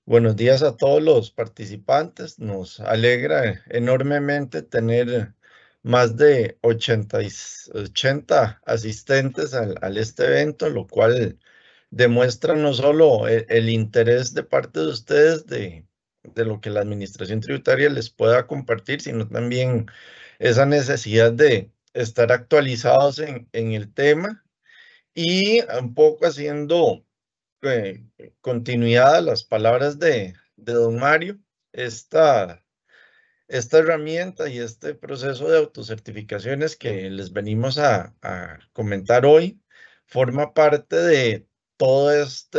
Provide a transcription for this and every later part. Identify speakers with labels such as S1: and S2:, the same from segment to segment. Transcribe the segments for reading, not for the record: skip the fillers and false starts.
S1: Buenos días a todos los participantes. Nos alegra enormemente tener más de 80 asistentes al este evento, lo cual demuestra no solo el interés de parte de ustedes de lo que la administración tributaria les pueda compartir, sino también esa necesidad de estar actualizados en el tema y un poco haciendo continuidad a las palabras de don Mario. Esta herramienta y este proceso de autocertificaciones que les venimos a comentar hoy forma parte de toda esta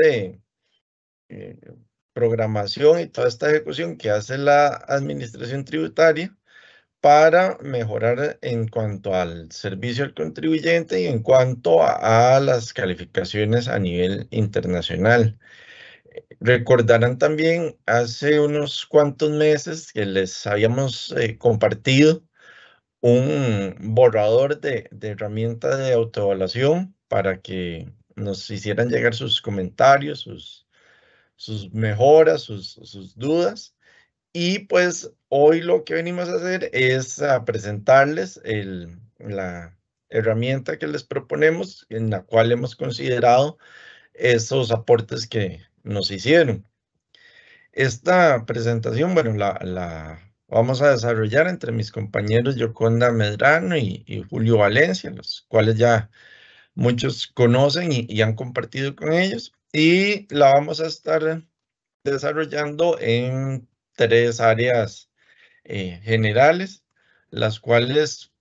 S1: programación y toda esta ejecución que hace la administración tributaria para mejorar en cuanto al servicio al contribuyente y en cuanto a las calificaciones a nivel internacional. Recordarán también hace unos cuantos meses que les habíamos compartido un borrador de herramienta de autoevaluación para que nos hicieran llegar sus comentarios, sus mejoras, sus dudas. Y pues hoy lo que venimos a hacer es a presentarles la herramienta que les proponemos, en la cual hemos considerado esos aportes que nos hicieron. Esta presentación, bueno, la vamos a desarrollar entre mis compañeros Yoconda Medrano y Julio Valencia, los cuales ya muchos conocen y han compartido con ellos. Y la vamos a estar desarrollando en tres áreas generales, las cuales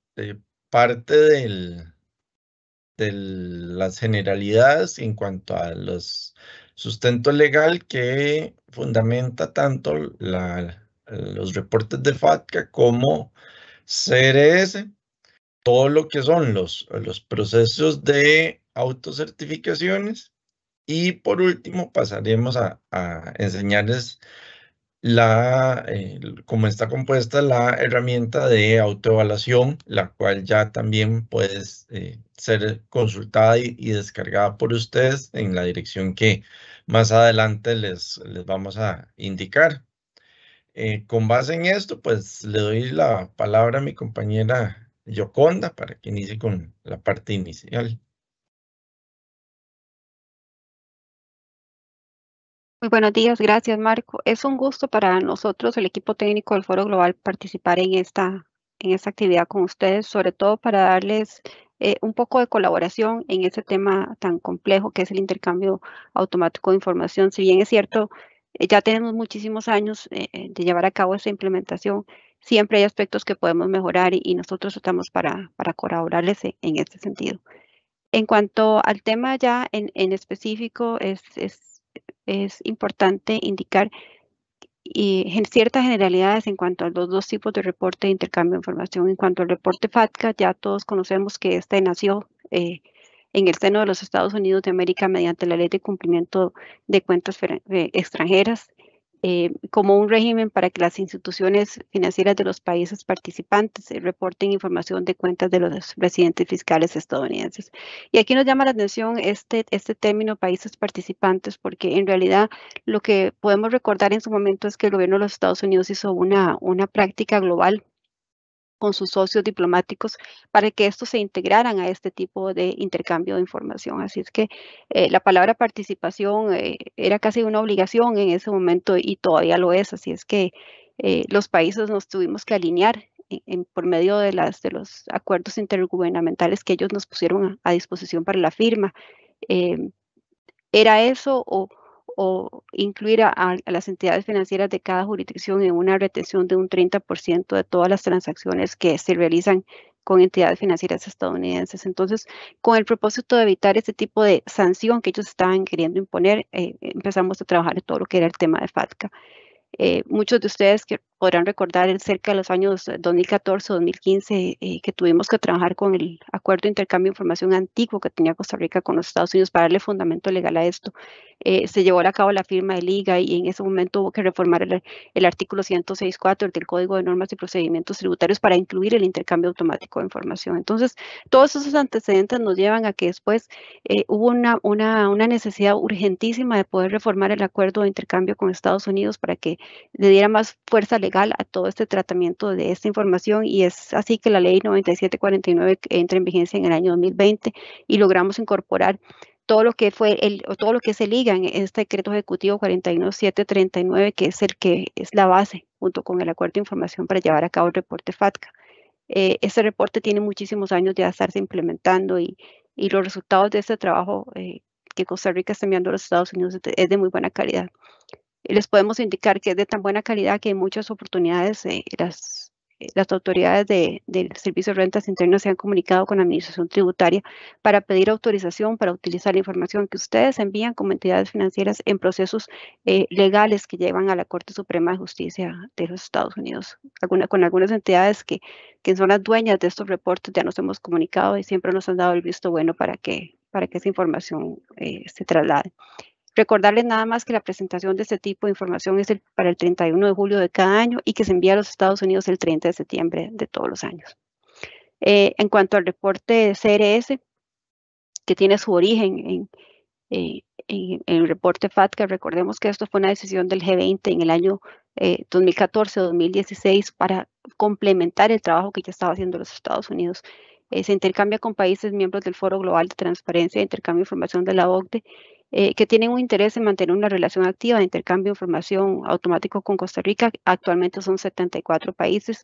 S1: parte de las generalidades en cuanto a los sustento legal que fundamenta tanto los reportes de FATCA como CRS, todo lo que son los procesos de autocertificaciones y por último pasaremos a enseñarles cómo está compuesta la herramienta de autoevaluación, la cual ya también puede ser consultada y descargada por ustedes en la dirección que más adelante les vamos a indicar. Con base en esto, pues le doy la palabra a mi compañera Yoconda para que inicie con la parte inicial.
S2: Muy buenos días, gracias Marco. Es un gusto para nosotros, el equipo técnico del Foro Global, participar en esta actividad con ustedes, sobre todo para darles un poco de colaboración en ese tema tan complejo que es el intercambio automático de información. Si bien es cierto, ya tenemos muchísimos años de llevar a cabo esta implementación, siempre hay aspectos que podemos mejorar y nosotros estamos para colaborarles en este sentido. En cuanto al tema ya en específico, es importante indicar ciertas generalidades en cuanto a los dos tipos de reporte de intercambio de información. En cuanto al reporte FATCA, ya todos conocemos que este nació en el seno de los Estados Unidos de América mediante la Ley de Cumplimiento de Cuentas Extranjeras, como un régimen para que las instituciones financieras de los países participantes reporten información de cuentas de los residentes fiscales estadounidenses. Y aquí nos llama la atención este término países participantes, porque en realidad lo que podemos recordar en su momento es que el gobierno de los Estados Unidos hizo una práctica global con sus socios diplomáticos para que estos se integraran a este tipo de intercambio de información. Así es que la palabra participación era casi una obligación en ese momento y todavía lo es. Así es que los países nos tuvimos que alinear por medio de los acuerdos intergubernamentales que ellos nos pusieron a disposición para la firma. Eh, ¿Era eso o incluir a las entidades financieras de cada jurisdicción en una retención de un 30% de todas las transacciones que se realizan con entidades financieras estadounidenses? Entonces, con el propósito de evitar este tipo de sanción que ellos estaban queriendo imponer, empezamos a trabajar en todo lo que era el tema de FATCA. Muchos de ustedes que podrán recordar cerca de los años 2014-2015 que tuvimos que trabajar con el acuerdo de intercambio de información antiguo que tenía Costa Rica con los Estados Unidos para darle fundamento legal a esto. Se llevó a cabo la firma de liga y en ese momento hubo que reformar el artículo 106.4 del Código de Normas y Procedimientos Tributarios para incluir el intercambio automático de información. Entonces, todos esos antecedentes nos llevan a que después hubo una necesidad urgentísima de poder reformar el acuerdo de intercambio con Estados Unidos para que le diera más fuerza legal a todo este tratamiento de esta información, y es así que la ley 9749 entra en vigencia en el año 2020 y logramos incorporar todo lo que fue todo lo que se liga en este decreto ejecutivo 41739, que es el que es la base junto con el acuerdo de información para llevar a cabo el reporte FATCA. Este reporte tiene muchísimos años de estarse implementando y los resultados de este trabajo que Costa Rica está enviando a los Estados Unidos es de muy buena calidad. Les podemos indicar que es de tan buena calidad que en muchas oportunidades las autoridades del Servicio de Rentas Internas se han comunicado con la Administración Tributaria para pedir autorización para utilizar la información que ustedes envían como entidades financieras en procesos legales que llevan a la Corte Suprema de Justicia de los Estados Unidos. Con algunas entidades que son las dueñas de estos reportes ya nos hemos comunicado y siempre nos han dado el visto bueno para que esa información se traslade. Recordarles nada más que la presentación de este tipo de información es para el 31 de julio de cada año y que se envía a los Estados Unidos el 30 de septiembre de todos los años. En cuanto al reporte CRS, que tiene su origen en el reporte FATCA, recordemos que esto fue una decisión del G20 en el año 2014-2016 para complementar el trabajo que ya estaba haciendo los Estados Unidos. Se intercambia con países miembros del Foro Global de Transparencia e Intercambio de Información de la OCDE, que tienen un interés en mantener una relación activa de intercambio de información automático con Costa Rica. Actualmente son 74 países.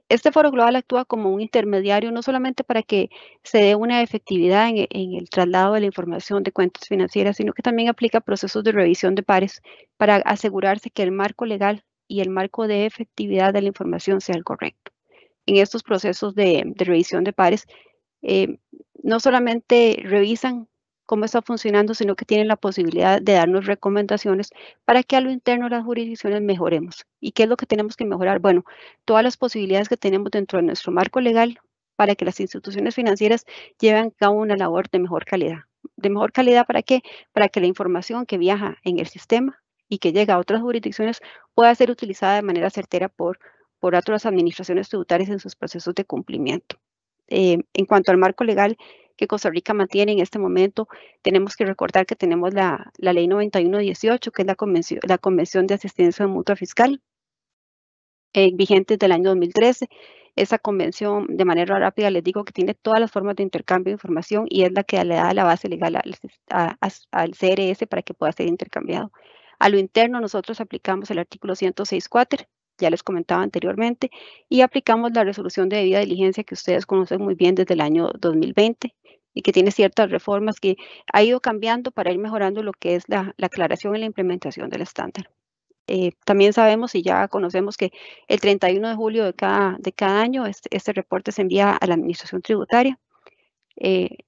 S2: Este foro global actúa como un intermediario, no solamente para que se dé una efectividad en el traslado de la información de cuentas financieras, sino que también aplica procesos de revisión de pares para asegurarse que el marco legal y el marco de efectividad de la información sea el correcto. En estos procesos de revisión de pares, no solamente revisan cómo está funcionando, sino que tienen la posibilidad de darnos recomendaciones para que a lo interno de las jurisdicciones mejoremos. ¿Y qué es lo que tenemos que mejorar? Bueno, todas las posibilidades que tenemos dentro de nuestro marco legal para que las instituciones financieras lleven a cabo una labor de mejor calidad. ¿De mejor calidad para qué? Para que la información que viaja en el sistema y que llega a otras jurisdicciones pueda ser utilizada de manera certera por otras administraciones tributarias en sus procesos de cumplimiento. En cuanto al marco legal que Costa Rica mantiene en este momento, tenemos que recordar que tenemos la ley 9118, que es la Convención de Asistencia Mutua Fiscal, vigente desde el año 2013. Esa convención, de manera rápida, les digo que tiene todas las formas de intercambio de información y es la que le da la base legal al CRS para que pueda ser intercambiado. A lo interno, nosotros aplicamos el artículo 106.4, ya les comentaba anteriormente, y aplicamos la resolución de debida diligencia que ustedes conocen muy bien desde el año 2020 y que tiene ciertas reformas que ha ido cambiando para ir mejorando lo que es la aclaración y la implementación del estándar. También sabemos y ya conocemos que el 31 de julio de cada año este reporte se envía a la Administración Tributaria.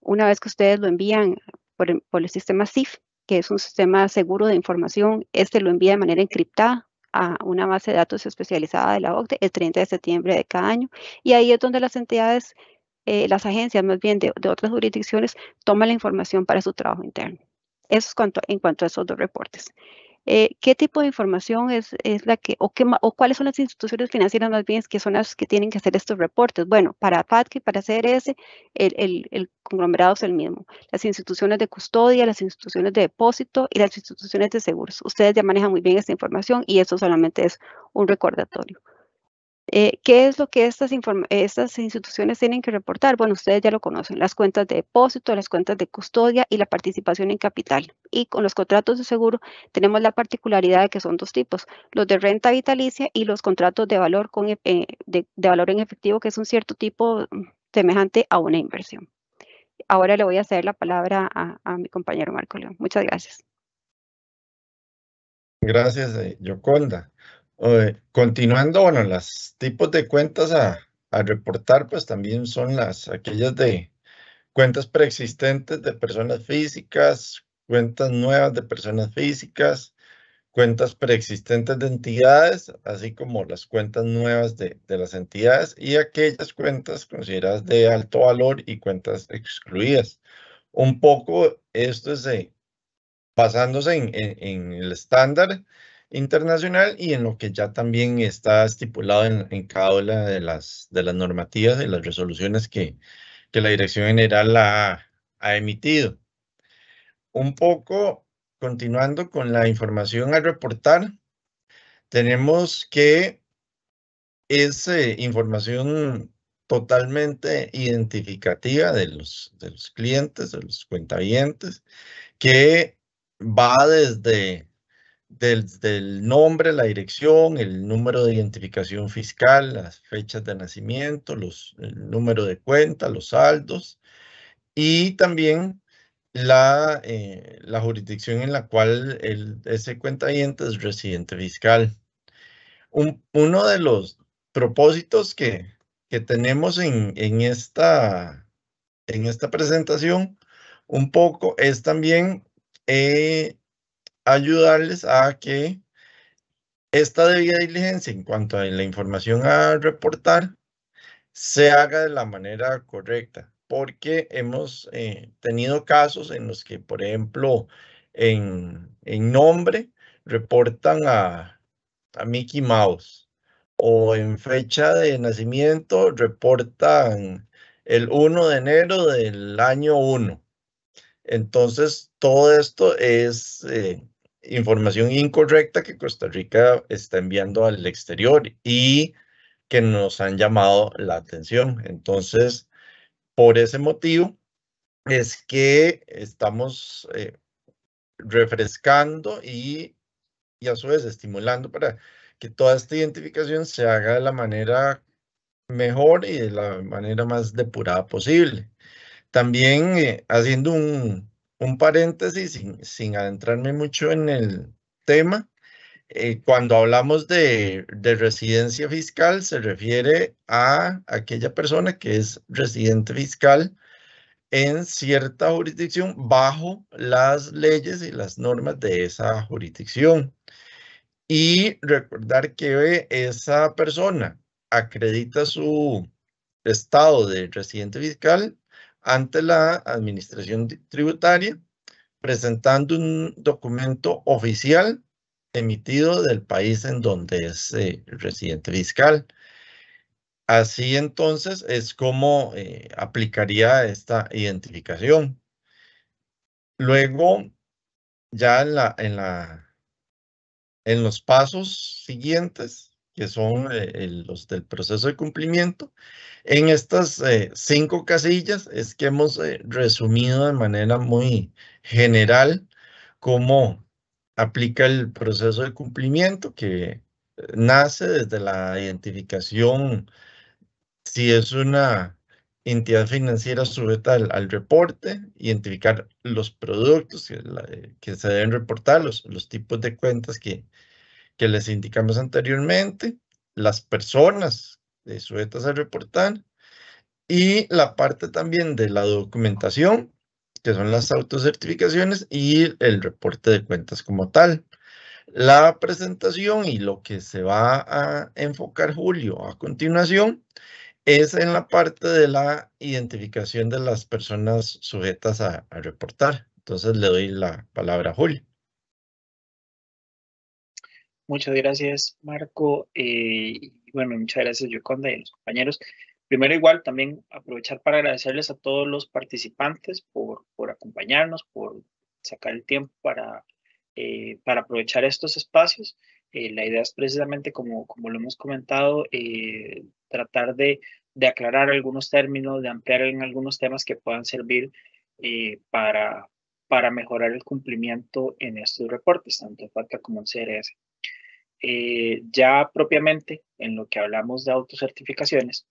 S2: Una vez que ustedes lo envían por el sistema CIF, que es un sistema seguro de información, lo envía de manera encriptada a una base de datos especializada de la OCDE el 30 de septiembre de cada año. Y ahí es donde las entidades, las agencias más bien de otras jurisdicciones, toman la información para su trabajo interno. Eso es en cuanto a esos dos reportes. ¿Qué tipo de información es la que, o cuáles son las instituciones financieras más bien que son las que tienen que hacer estos reportes? Bueno, para FATCA y para CRS, el conglomerado es el mismo. Las instituciones de custodia, las instituciones de depósito y las instituciones de seguros. Ustedes ya manejan muy bien esta información y eso solamente es un recordatorio. ¿Qué es lo que estas instituciones tienen que reportar? Bueno, ustedes ya lo conocen, las cuentas de depósito, las cuentas de custodia y la participación en capital. Y con los contratos de seguro tenemos la particularidad de que son dos tipos, los de renta vitalicia y los contratos de valor, de valor en efectivo, que es un cierto tipo semejante a una inversión. Ahora le voy a ceder la palabra a mi compañero Marco León. Muchas gracias.
S1: Gracias, Yoconda. Continuando, bueno, los tipos de cuentas a reportar, pues también son aquellas de cuentas preexistentes de personas físicas, cuentas nuevas de personas físicas, cuentas preexistentes de entidades, así como las cuentas nuevas de las entidades y aquellas cuentas consideradas de alto valor y cuentas excluidas. Un poco esto es basándose en el estándar internacional y en lo que ya también está estipulado en cada una de las normativas y las resoluciones que la Dirección General ha emitido. Un poco continuando con la información a reportar, tenemos que es información totalmente identificativa de los clientes, de los cuentavientes, que va desde el nombre, la dirección, el número de identificación fiscal, las fechas de nacimiento, el número de cuenta, los saldos y también la jurisdicción en la cual ese cuentaviente es residente fiscal. Uno de los propósitos que tenemos en esta presentación un poco es también ayudarles a que esta debida diligencia en cuanto a la información a reportar se haga de la manera correcta, porque hemos tenido casos en los que, por ejemplo, en nombre reportan a Mickey Mouse o en fecha de nacimiento reportan el 1 de enero del año 1. Entonces, todo esto es información incorrecta que Costa Rica está enviando al exterior y que nos han llamado la atención. Entonces, por ese motivo es que estamos refrescando y a su vez estimulando para que toda esta identificación se haga de la manera mejor y de la manera más depurada posible. También haciendo un paréntesis, sin adentrarme mucho en el tema, cuando hablamos de residencia fiscal, se refiere a aquella persona que es residente fiscal en cierta jurisdicción bajo las leyes y las normas de esa jurisdicción. Y recordar que esa persona acredita su estado de residente fiscal ante la administración tributaria, presentando un documento oficial emitido del país en donde es residente fiscal. Así entonces es como aplicaría esta identificación. Luego, ya en los pasos siguientes, que son los del proceso de cumplimiento, en estas 5 casillas es que hemos resumido de manera muy general cómo aplica el proceso de cumplimiento que nace desde la identificación, si es una entidad financiera sujeta al reporte, identificar los productos que se deben reportar, los tipos de cuentas que les indicamos anteriormente, las personas sujetas a reportar y la parte también de la documentación, que son las autocertificaciones y el reporte de cuentas como tal. La presentación y lo que se va a enfocar Julio a continuación es en la parte de la identificación de las personas sujetas a reportar. Entonces le doy la palabra a Julio.
S3: Muchas gracias, Marco. Bueno, muchas gracias, Yoconda, y a los compañeros. Primero, igual, también aprovechar para agradecerles a todos los participantes por acompañarnos, por sacar el tiempo para aprovechar estos espacios. La idea es precisamente, como lo hemos comentado, tratar de aclarar algunos términos, de ampliar en algunos temas que puedan servir para mejorar el cumplimiento en estos reportes, tanto en FATCA como en CRS. Ya propiamente en lo que hablamos de autocertificaciones,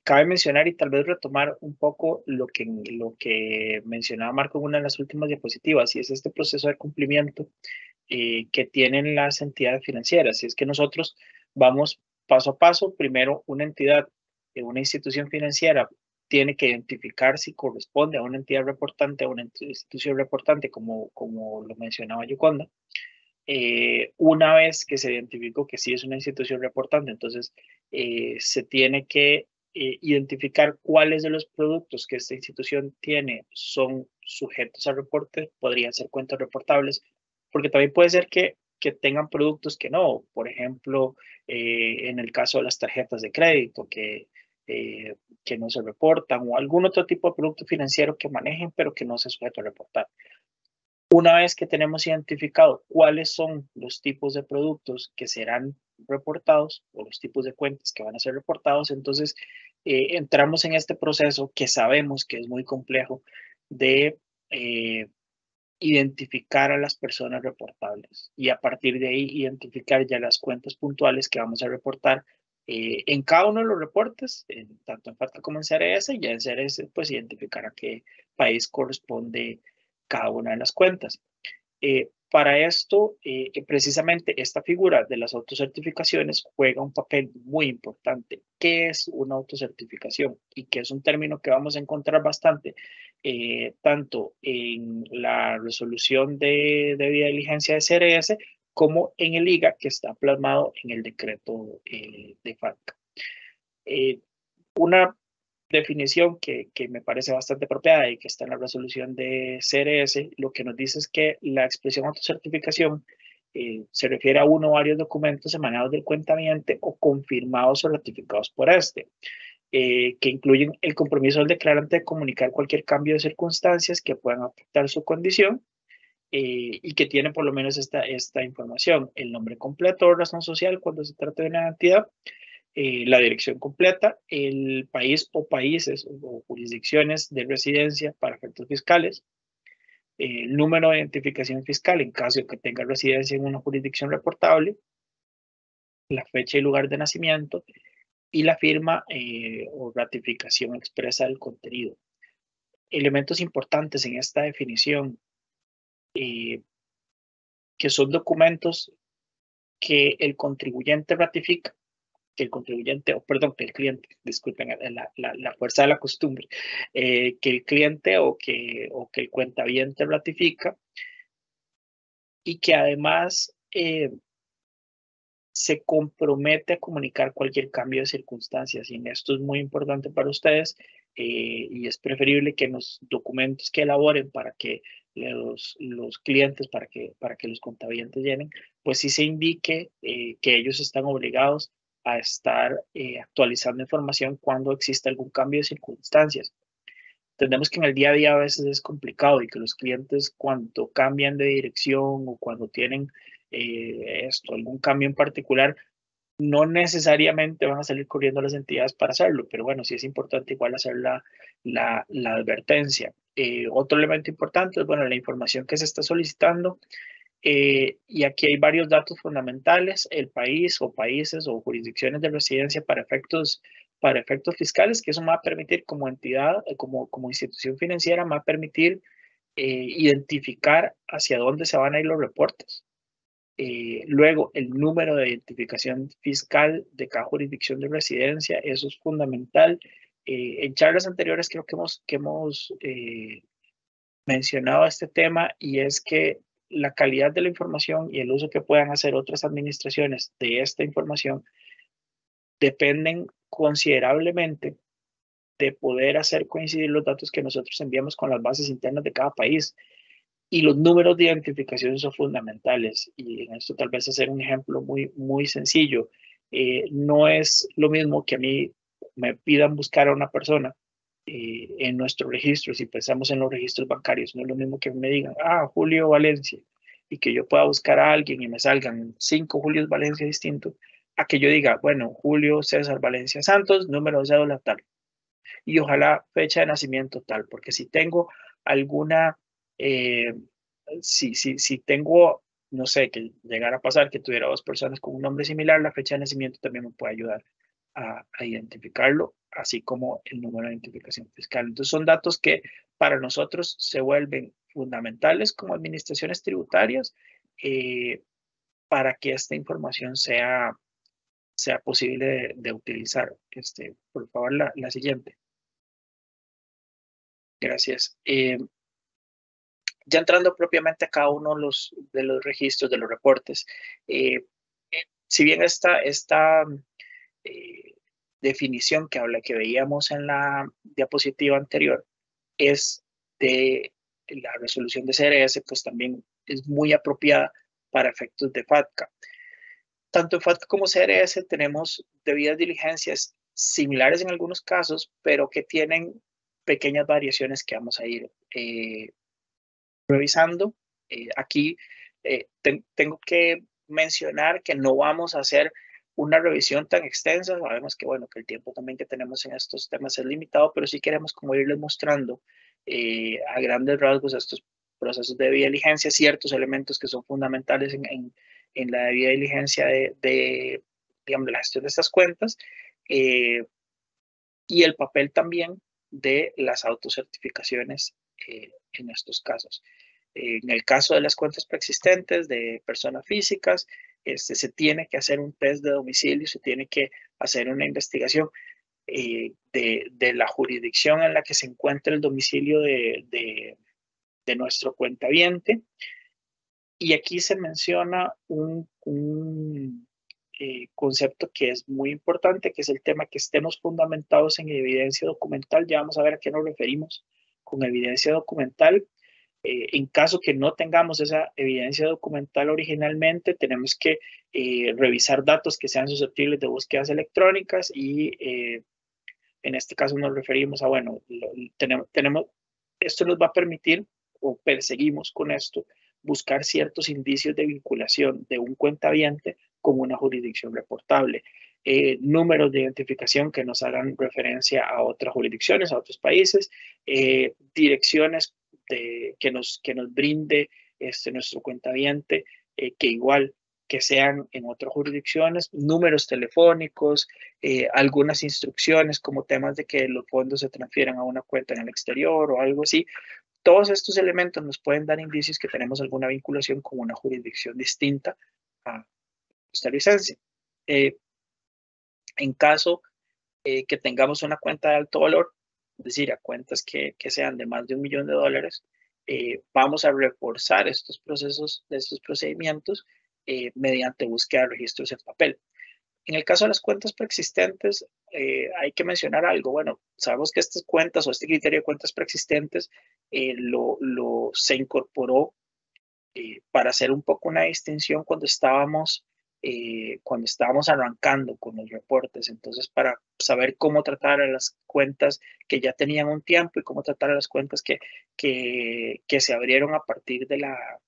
S3: cabe mencionar y tal vez retomar un poco lo que mencionaba Marco en una de las últimas diapositivas, y es este proceso de cumplimiento que tienen las entidades financieras. Y es que nosotros vamos paso a paso. Primero, una entidad, una institución financiera tiene que identificar si corresponde a una entidad reportante, a una institución reportante, como lo mencionaba Yoconda. una vez que se identificó que sí es una institución reportante, entonces se tiene que identificar cuáles de los productos que esta institución tiene son sujetos a reporte, podrían ser cuentas reportables, porque también puede ser que tengan productos que no, por ejemplo, en el caso de las tarjetas de crédito, que no se reportan, o algún otro tipo de producto financiero que manejen, pero que no sea sujeto a reportar. Una vez que tenemos identificado cuáles son los tipos de productos que serán reportados o los tipos de cuentas que van a ser reportados, entonces entramos en este proceso que sabemos que es muy complejo de identificar a las personas reportables y a partir de ahí identificar ya las cuentas puntuales que vamos a reportar en cada uno de los reportes, tanto en FATCA como en CRS, y ya en CRS pues identificar a qué país corresponde cada una de las cuentas. Para esto, precisamente esta figura de las autocertificaciones juega un papel muy importante. ¿Qué es una autocertificación? Y que es un término que vamos a encontrar bastante, tanto en la resolución de debida diligencia de CRS como en el IGA, que está plasmado en el decreto de FATCA. Una definición que me parece bastante apropiada y que está en la resolución de CRS, lo que nos dice es que la expresión autocertificación se refiere a uno o varios documentos emanados del cuentaviente o confirmados o ratificados por este, que incluyen el compromiso del declarante de comunicar cualquier cambio de circunstancias que puedan afectar su condición y que tiene por lo menos esta información: el nombre completo o razón social cuando se trata de una entidad, la dirección completa, el país o países o jurisdicciones de residencia para efectos fiscales, el número de identificación fiscal en caso de que tenga residencia en una jurisdicción reportable, la fecha y lugar de nacimiento y la firma o ratificación expresa del contenido. Elementos importantes en esta definición, que son documentos que el contribuyente ratifica, que el contribuyente, o perdón, que el cliente, disculpen la fuerza de la costumbre, que el cliente o que el cuentaviente ratifica y que además se compromete a comunicar cualquier cambio de circunstancias. Y en esto es muy importante para ustedes y es preferible que en los documentos que elaboren para que los clientes, para que los contabientes llenen, pues sí se indique que ellos están obligados a estar actualizando información cuando exista algún cambio de circunstancias. Entendemos que en el día a día a veces es complicado y que los clientes cuando cambian de dirección o cuando tienen algún cambio en particular, no necesariamente van a salir corriendo a las entidades para hacerlo, pero bueno, sí es importante igual hacer la advertencia. Otro elemento importante es, bueno, la información que se está solicitando. Y aquí hay varios datos fundamentales: el país o países o jurisdicciones de residencia para efectos fiscales, que eso me va a permitir como entidad, como institución financiera, me va a permitir identificar hacia dónde se van a ir los reportes. Luego, el número de identificación fiscal de cada jurisdicción de residencia, eso es fundamental. En charlas anteriores creo que hemos mencionado este tema, y es que la calidad de la información y el uso que puedan hacer otras administraciones de esta información dependen considerablemente de poder hacer coincidir los datos que nosotros enviamos con las bases internas de cada país. Y los números de identificación son fundamentales. Y en esto tal vez hacer un ejemplo muy, muy sencillo. No es lo mismo que a mí me pidan buscar a una persona en nuestros registros, si pensamos en los registros bancarios, no es lo mismo que me digan, Julio Valencia, y que yo pueda buscar a alguien y me salgan 5 Julios Valencia distintos, a que yo diga, bueno, Julio César Valencia Santos, número de cédula tal, y ojalá fecha de nacimiento tal, porque si tengo alguna, si tengo, no sé, que llegara a pasar que tuviera 2 personas con un nombre similar, la fecha de nacimiento también me puede ayudar a identificarlo, así como el número de identificación fiscal. Entonces son datos que para nosotros se vuelven fundamentales como administraciones tributarias para que esta información sea posible de utilizar. Por favor, la siguiente. Gracias. Ya entrando propiamente a cada uno de los registros, de los reportes, si bien esta definición que veíamos en la diapositiva anterior es de la resolución de CRS, pues también es muy apropiada para efectos de FATCA. Tanto en FATCA como CRS tenemos debidas diligencias similares en algunos casos, pero que tienen pequeñas variaciones que vamos a ir revisando. Aquí tengo que mencionar que no vamos a hacer una revisión tan extensa. Sabemos que, bueno, que el tiempo también que tenemos en estos temas es limitado, pero sí queremos como irles mostrando a grandes rasgos estos procesos de debida diligencia, ciertos elementos que son fundamentales en la debida diligencia digamos, de la gestión de estas cuentas, y el papel también de las autocertificaciones en estos casos. En el caso de las cuentas preexistentes de personas físicas, se tiene que hacer un test de domicilio, se tiene que hacer una investigación de la jurisdicción en la que se encuentra el domicilio de nuestro cuentaviente. Y aquí se menciona un concepto que es muy importante, que es el tema que estemos fundamentados en evidencia documental. Ya vamos a ver a qué nos referimos con evidencia documental. En caso que no tengamos esa evidencia documental originalmente, tenemos que revisar datos que sean susceptibles de búsquedas electrónicas y en este caso nos referimos a, bueno, esto nos va a permitir, o perseguimos con esto, buscar ciertos indicios de vinculación de un cuentaviente con una jurisdicción reportable. Números de identificación que nos hagan referencia a otras jurisdicciones, a otros países, direcciones que nos brinde nuestro cuentaviente, que igual que sean en otras jurisdicciones, números telefónicos, algunas instrucciones como temas de que los fondos se transfieran a una cuenta en el exterior o algo así. Todos estos elementos nos pueden dar indicios que tenemos alguna vinculación con una jurisdicción distinta a costarricense. En caso que tengamos una cuenta de alto valor, es decir, a cuentas que sean de más de $1 millón, vamos a reforzar estos procesos, estos procedimientos mediante búsqueda de registros en papel. En el caso de las cuentas preexistentes, hay que mencionar algo. Bueno, sabemos que estas cuentas o este criterio de cuentas preexistentes se incorporó para hacer un poco una distinción cuando estábamos arrancando con los reportes. Entonces, para saber cómo tratar a las cuentas que ya tenían un tiempo y cómo tratar a las cuentas que se abrieron a partir de la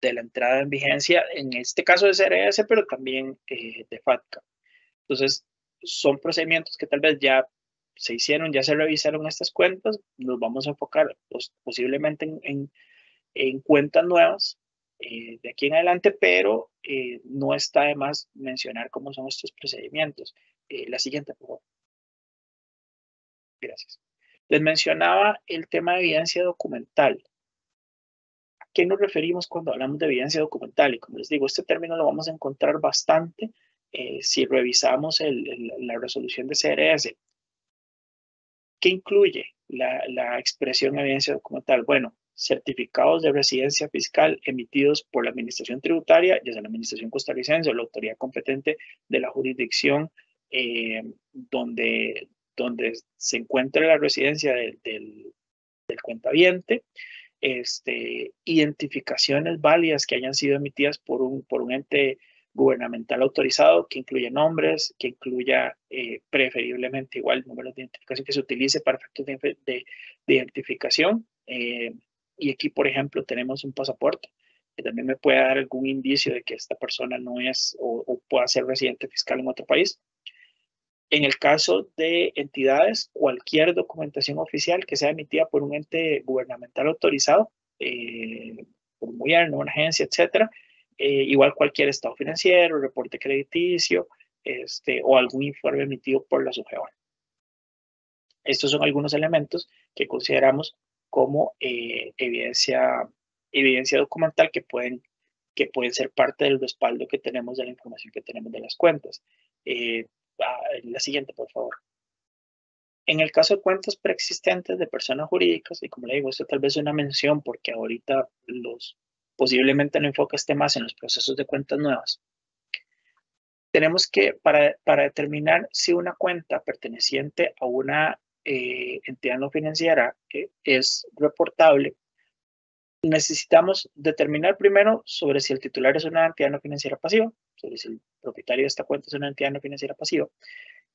S3: entrada en vigencia, en este caso de CRS, pero también de FATCA. Entonces, son procedimientos que tal vez ya se hicieron, ya se revisaron estas cuentas, nos vamos a enfocar posiblemente en cuentas nuevas de aquí en adelante, pero no está de más mencionar cómo son estos procedimientos. La siguiente, por favor. Gracias. Les mencionaba el tema de evidencia documental. ¿A qué nos referimos cuando hablamos de evidencia documental? Y como les digo, este término lo vamos a encontrar bastante si revisamos la resolución de CRS. ¿Qué incluye la expresión evidencia documental? Bueno, certificados de residencia fiscal emitidos por la Administración Tributaria, ya sea la Administración costarricense o la autoridad competente de la jurisdicción donde se encuentra la residencia del cuentaviente, identificaciones válidas que hayan sido emitidas por un ente gubernamental autorizado, que incluya nombres, que incluya preferiblemente igual números de identificación que se utilice para efectos de identificación. Y aquí, por ejemplo, tenemos un pasaporte que también me puede dar algún indicio de que esta persona no es o pueda ser residente fiscal en otro país. En el caso de entidades, cualquier documentación oficial que sea emitida por un ente gubernamental autorizado, por un gobierno, una agencia, etcétera, igual cualquier estado financiero, reporte crediticio, o algún informe emitido por la SUGEON. Estos son algunos elementos que consideramos como evidencia documental que pueden ser parte del respaldo que tenemos de la información que tenemos de las cuentas. La siguiente, por favor. En el caso de cuentas preexistentes de personas jurídicas, y como le digo, esto tal vez es una mención porque ahorita posiblemente el enfoque esté más en los procesos de cuentas nuevas. Tenemos que, para determinar si una cuenta perteneciente a una entidad no financiera es reportable, necesitamos determinar primero sobre si el titular es una entidad no financiera pasiva, sobre si el propietario de esta cuenta es una entidad no financiera pasiva,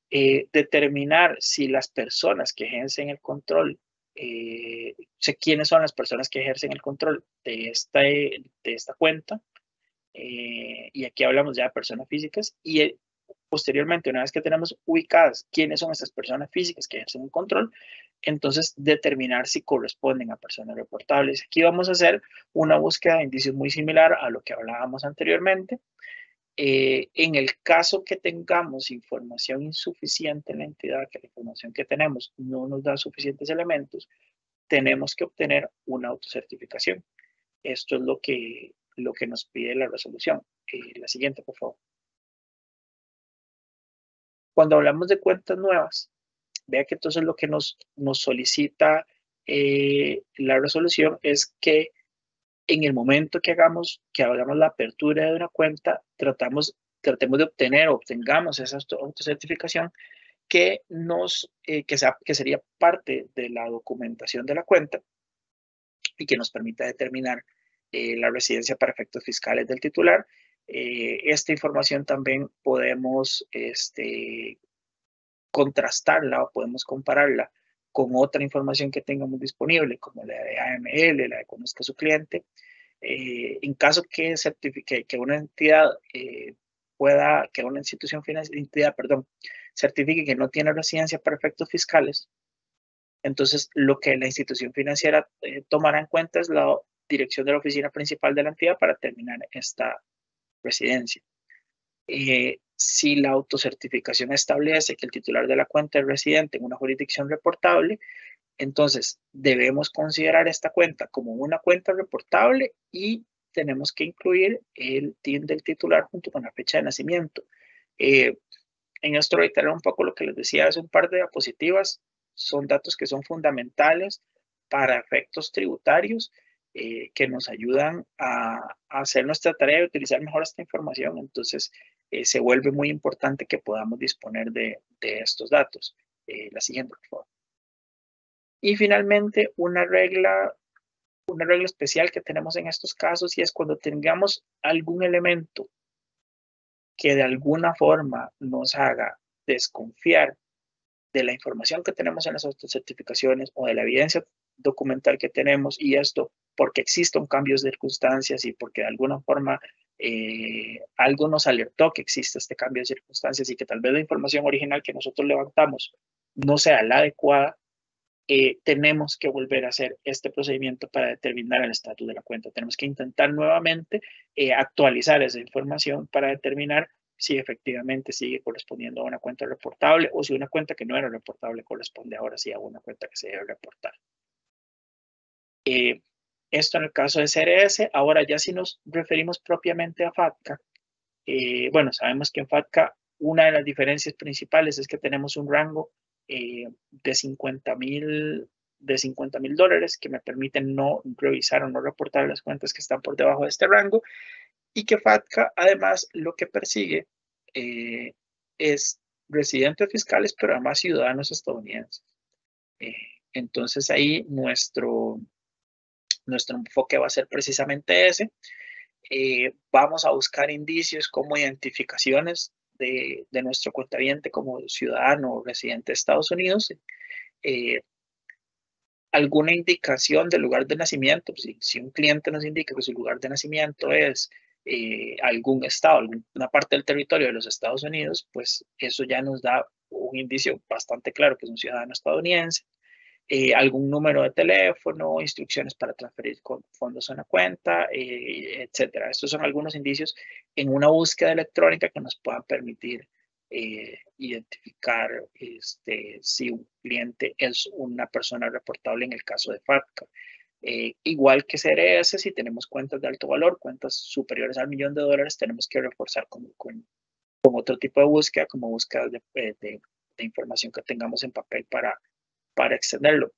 S3: determinar si las personas que ejercen el control, quiénes son las personas que ejercen el control de esta cuenta, y aquí hablamos ya de personas físicas, y posteriormente, una vez que tenemos ubicadas quiénes son estas personas físicas que ejercen un control, entonces determinar si corresponden a personas reportables. Aquí vamos a hacer una búsqueda de indicios muy similar a lo que hablábamos anteriormente. En el caso que tengamos información insuficiente en la entidad, que la información que tenemos no nos da suficientes elementos, tenemos que obtener una autocertificación. Esto es lo que nos pide la resolución. La siguiente, por favor. Cuando hablamos de cuentas nuevas, vea que entonces lo que nos solicita la resolución es que en el momento que hagamos la apertura de una cuenta, tratemos de obtener o obtengamos esa autocertificación que sería parte de la documentación de la cuenta y que nos permita determinar la residencia para efectos fiscales del titular. Esta información también podemos contrastarla o podemos compararla con otra información que tengamos disponible, como la de AML, la de Conozca a su cliente. En caso que una entidad que una institución financiera, certifique que no tiene residencia para efectos fiscales, entonces lo que la institución financiera tomará en cuenta es la dirección de la oficina principal de la entidad para determinar esta residencia. Si la autocertificación establece que el titular de la cuenta es residente en una jurisdicción reportable, entonces debemos considerar esta cuenta como una cuenta reportable y tenemos que incluir el TIN del titular junto con la fecha de nacimiento. En esto reiterar un poco lo que les decía hace un par de diapositivas, son datos que son fundamentales para efectos tributarios que nos ayudan a hacer nuestra tarea y utilizar mejor esta información. Entonces, se vuelve muy importante que podamos disponer de estos datos. La siguiente, por favor. Y finalmente, una regla especial que tenemos en estos casos, y es cuando tengamos algún elemento que de alguna forma nos haga desconfiar de la información que tenemos en las autocertificaciones o de la evidencia documental que tenemos, y esto porque existen cambios de circunstancias y porque de alguna forma algo nos alertó que existe este cambio de circunstancias y que tal vez la información original que nosotros levantamos no sea la adecuada, tenemos que volver a hacer este procedimiento para determinar el estatus de la cuenta. Tenemos que intentar nuevamente actualizar esa información para determinar si efectivamente sigue correspondiendo a una cuenta reportable o si una cuenta que no era reportable corresponde ahora sí a una cuenta que se debe reportar. Esto en el caso de CRS. Ahora ya si nos referimos propiamente a FATCA, bueno, sabemos que en FATCA una de las diferencias principales es que tenemos un rango de $50,000 que me permiten no revisar o no reportar las cuentas que están por debajo de este rango, y que FATCA además lo que persigue es residentes fiscales, pero además ciudadanos estadounidenses. Entonces ahí nuestro enfoque va a ser precisamente ese. Vamos a buscar indicios como identificaciones de nuestro cuentaviente como ciudadano o residente de Estados Unidos, alguna indicación del lugar de nacimiento. Si un cliente nos indica que su lugar de nacimiento es algún estado, alguna parte del territorio de los Estados Unidos, pues eso ya nos da un indicio bastante claro que es un ciudadano estadounidense. Algún número de teléfono, instrucciones para transferir fondos a una cuenta, etcétera. Estos son algunos indicios en una búsqueda electrónica que nos puedan permitir identificar si un cliente es una persona reportable en el caso de FATCA. Igual que CRS, si tenemos cuentas de alto valor, cuentas superiores al $1,000,000, tenemos que reforzar con otro tipo de búsqueda, como búsquedas de información que tengamos en papel para extenderlo.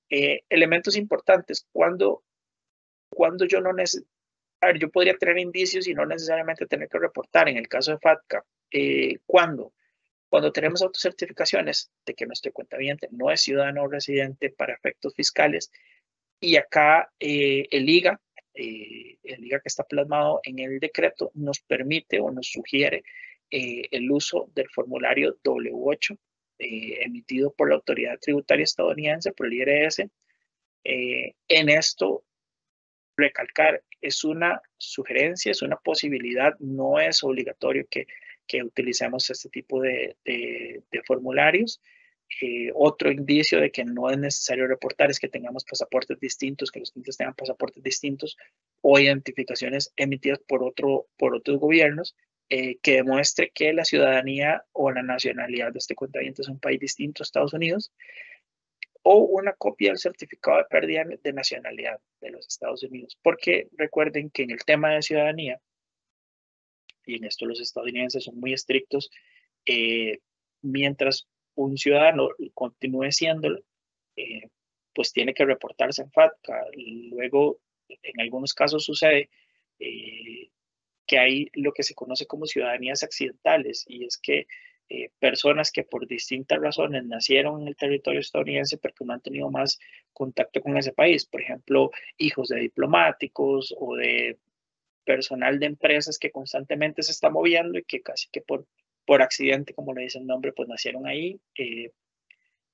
S3: Elementos importantes, cuando yo no necesito, yo podría tener indicios y no necesariamente tener que reportar. En el caso de FATCA, cuando tenemos autocertificaciones de que nuestro cuentaviente no es ciudadano o residente para efectos fiscales, y acá el IGA que está plasmado en el decreto nos permite o nos sugiere el uso del formulario W8 emitido por la autoridad tributaria estadounidense, por el IRS. En esto, recalcar, es una sugerencia, es una posibilidad, no es obligatorio que utilicemos este tipo de formularios. Otro indicio de que no es necesario reportar es que tengamos pasaportes distintos, que los clientes tengan pasaportes distintos o identificaciones emitidas por otros gobiernos que demuestre que la ciudadanía o la nacionalidad de este cuentaviente es un país distinto a Estados Unidos, o una copia del certificado de pérdida de nacionalidad de los Estados Unidos. Porque recuerden que en el tema de ciudadanía, y en esto los estadounidenses son muy estrictos, mientras un ciudadano continúe siéndolo, pues tiene que reportarse en FATCA. Luego, en algunos casos sucede que hay lo que se conoce como ciudadanías accidentales, y es que personas que por distintas razones nacieron en el territorio estadounidense pero que no han tenido más contacto con ese país, por ejemplo, hijos de diplomáticos o de personal de empresas que constantemente se está moviendo y que casi que por accidente, como le dice el nombre, pues nacieron ahí.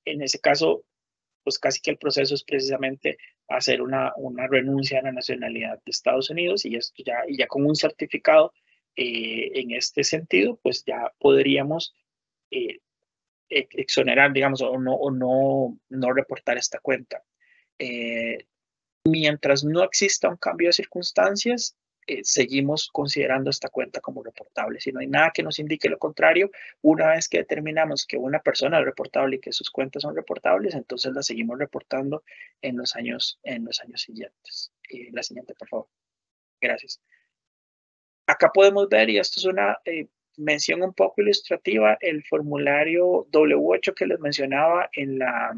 S3: En ese caso, pues casi que el proceso es precisamente hacer una renuncia a la nacionalidad de Estados Unidos, y esto ya con un certificado en este sentido, pues ya podríamos exonerar, digamos, o no reportar esta cuenta. Mientras no exista un cambio de circunstancias, seguimos considerando esta cuenta como reportable. Si no hay nada que nos indique lo contrario, una vez que determinamos que una persona es reportable y que sus cuentas son reportables, entonces la seguimos reportando en los años siguientes. La siguiente, por favor. Gracias. Acá podemos ver, y esto es una mención un poco ilustrativa, el formulario W8 que les mencionaba en la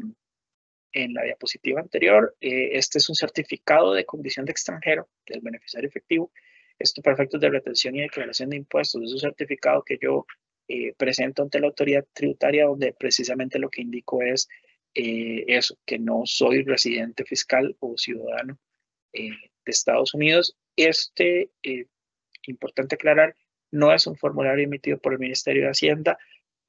S3: diapositiva anterior. Este es un certificado de condición de extranjero del beneficiario efectivo. Esto para efectos de retención y declaración de impuestos. Es un certificado que yo presento ante la autoridad tributaria, donde precisamente lo que indico es eso, que no soy residente fiscal o ciudadano de Estados Unidos. Importante aclarar, no es un formulario emitido por el Ministerio de Hacienda.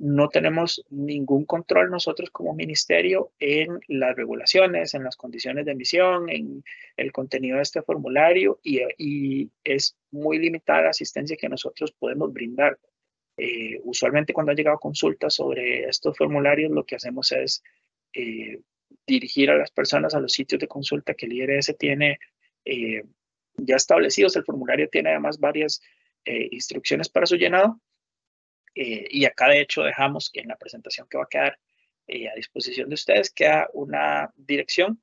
S3: No tenemos ningún control nosotros como ministerio en las regulaciones, en las condiciones de emisión, en el contenido de este formulario, y es muy limitada la asistencia que nosotros podemos brindar. Usualmente cuando han llegado consultas sobre estos formularios, lo que hacemos es dirigir a las personas a los sitios de consulta que el IRS tiene ya establecidos. El formulario tiene además varias instrucciones para su llenado. Y acá de hecho dejamos que en la presentación que va a quedar a disposición de ustedes queda una dirección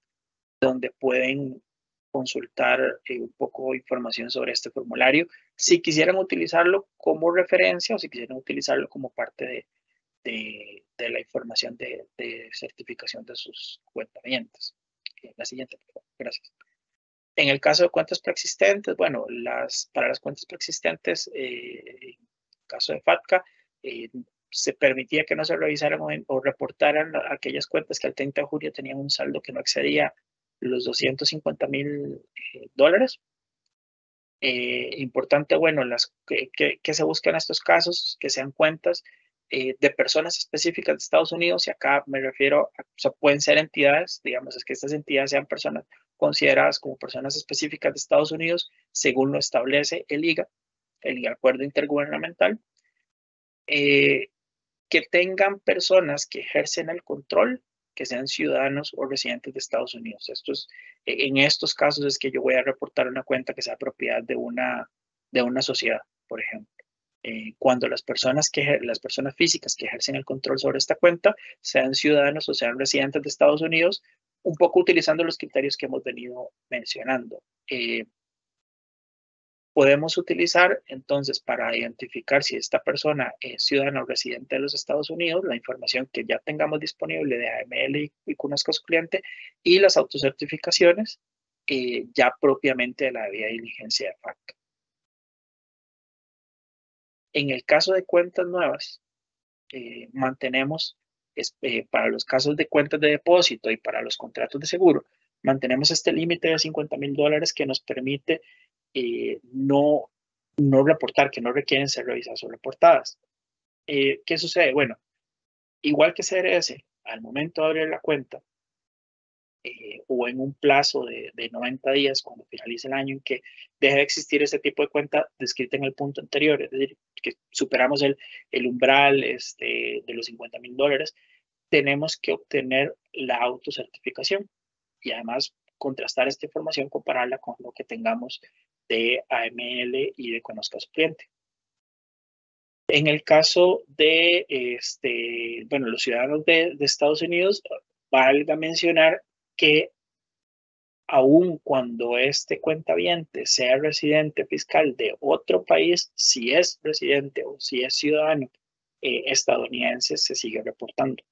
S3: donde pueden consultar un poco de información sobre este formulario si quisieran utilizarlo como referencia o si quisieran utilizarlo como parte de la información de certificación de sus cuentavientes. La siguiente, por favor. Gracias. En el caso de cuentas preexistentes, bueno, para las cuentas preexistentes, en el caso de FATCA, se permitía que no se revisaran o reportaran aquellas cuentas que al 30 de julio tenían un saldo que no excedía los $250,000. Importante, bueno, que se buscan en estos casos, que sean cuentas de personas específicas de Estados Unidos, y acá me refiero o sea, pueden ser entidades, digamos, es que estas entidades sean personas consideradas como personas específicas de Estados Unidos, según lo establece el IGA, el Acuerdo Intergubernamental, que tengan personas que ejercen el control, que sean ciudadanos o residentes de Estados Unidos. En estos casos es que yo voy a reportar una cuenta que sea propiedad de una sociedad, por ejemplo. Cuando las personas físicas que ejercen el control sobre esta cuenta sean ciudadanos o sean residentes de Estados Unidos, un poco utilizando los criterios que hemos venido mencionando. podemos utilizar entonces para identificar si esta persona es ciudadano o residente de los Estados Unidos, la información que ya tengamos disponible de AML y Conozca a su cliente y las autocertificaciones ya propiamente de la debida diligencia de FATCA. En el caso de cuentas nuevas, mantenemos, para los casos de cuentas de depósito y para los contratos de seguro, mantenemos este límite de $50,000 que nos permite no reportar, que no requieren ser revisadas o reportadas. ¿Qué sucede? Bueno, igual que CRS, al momento de abrir la cuenta, o en un plazo de 90 días, cuando finalice el año en que deje de existir ese tipo de cuenta descrita en el punto anterior, es decir, que superamos el umbral de los $50,000, tenemos que obtener la autocertificación y además contrastar esta información, compararla con lo que tengamos de AML y de Conozca a su cliente. En el caso de los ciudadanos de Estados Unidos, valga mencionar que aun cuando este cuentaviente sea residente fiscal de otro país, si es residente o si es ciudadano estadounidense, se sigue reportando.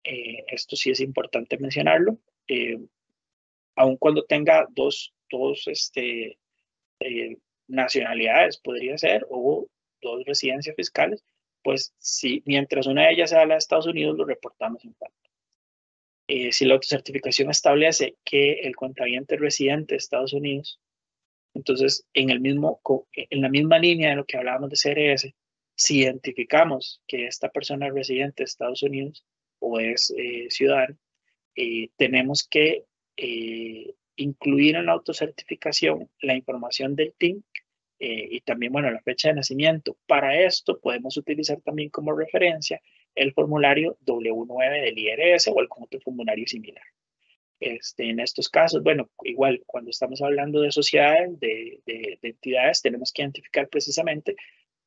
S3: Esto sí es importante mencionarlo. Aun cuando tenga dos nacionalidades, podría ser, o dos residencias fiscales, pues sí, mientras una de ellas sea la de Estados Unidos, lo reportamos en FATCA. Si la autocertificación establece que el cuentaviente es residente de Estados Unidos, entonces en la misma línea de lo que hablábamos de CRS, si identificamos que esta persona es residente de Estados Unidos o es ciudadano, tenemos que incluir en la autocertificación la información del TIN y también, bueno, la fecha de nacimiento. Para esto podemos utilizar también como referencia el formulario W9 del IRS o algún otro formulario similar. En estos casos, bueno, igual cuando estamos hablando de sociedades, de entidades, tenemos que identificar precisamente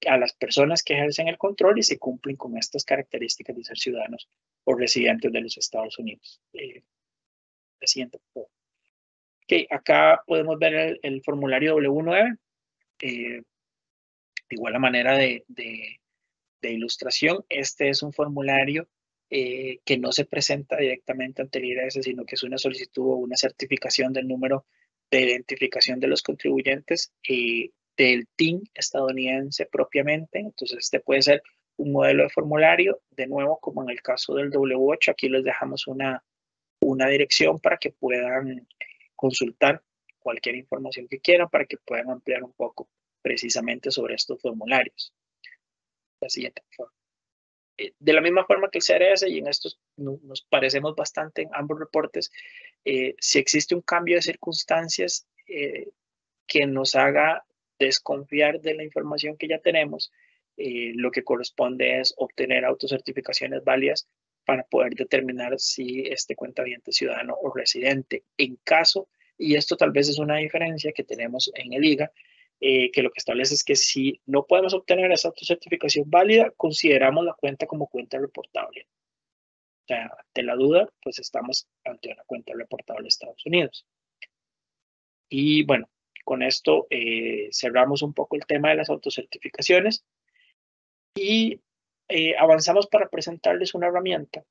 S3: a las personas que ejercen el control y se cumplen con estas características de ser ciudadanos o residentes de los Estados Unidos. La siguiente, por favor. Okay, acá podemos ver el formulario W9. De igual manera de ilustración, este es un formulario que no se presenta directamente ante el IRS, sino que es una solicitud o una certificación del número de identificación de los contribuyentes del TIN estadounidense propiamente. Entonces, este puede ser un modelo de formulario, de nuevo, como en el caso del W8, aquí les dejamos una dirección para que puedan consultar cualquier información que quieran, para que puedan ampliar un poco precisamente sobre estos formularios. La siguiente, por favor. De la misma forma que el CRS, y en estos nos parecemos bastante en ambos reportes, si existe un cambio de circunstancias que nos haga desconfiar de la información que ya tenemos, lo que corresponde es obtener autocertificaciones válidas para poder determinar si este cuentaviente es ciudadano o residente. En caso, y esto tal vez es una diferencia que tenemos en el IGA, que lo que establece es que si no podemos obtener esa autocertificación válida, consideramos la cuenta como cuenta reportable. O sea, ante la duda, pues estamos ante una cuenta reportable de Estados Unidos. Y bueno, con esto cerramos un poco el tema de las autocertificaciones y avanzamos para presentarles una herramienta,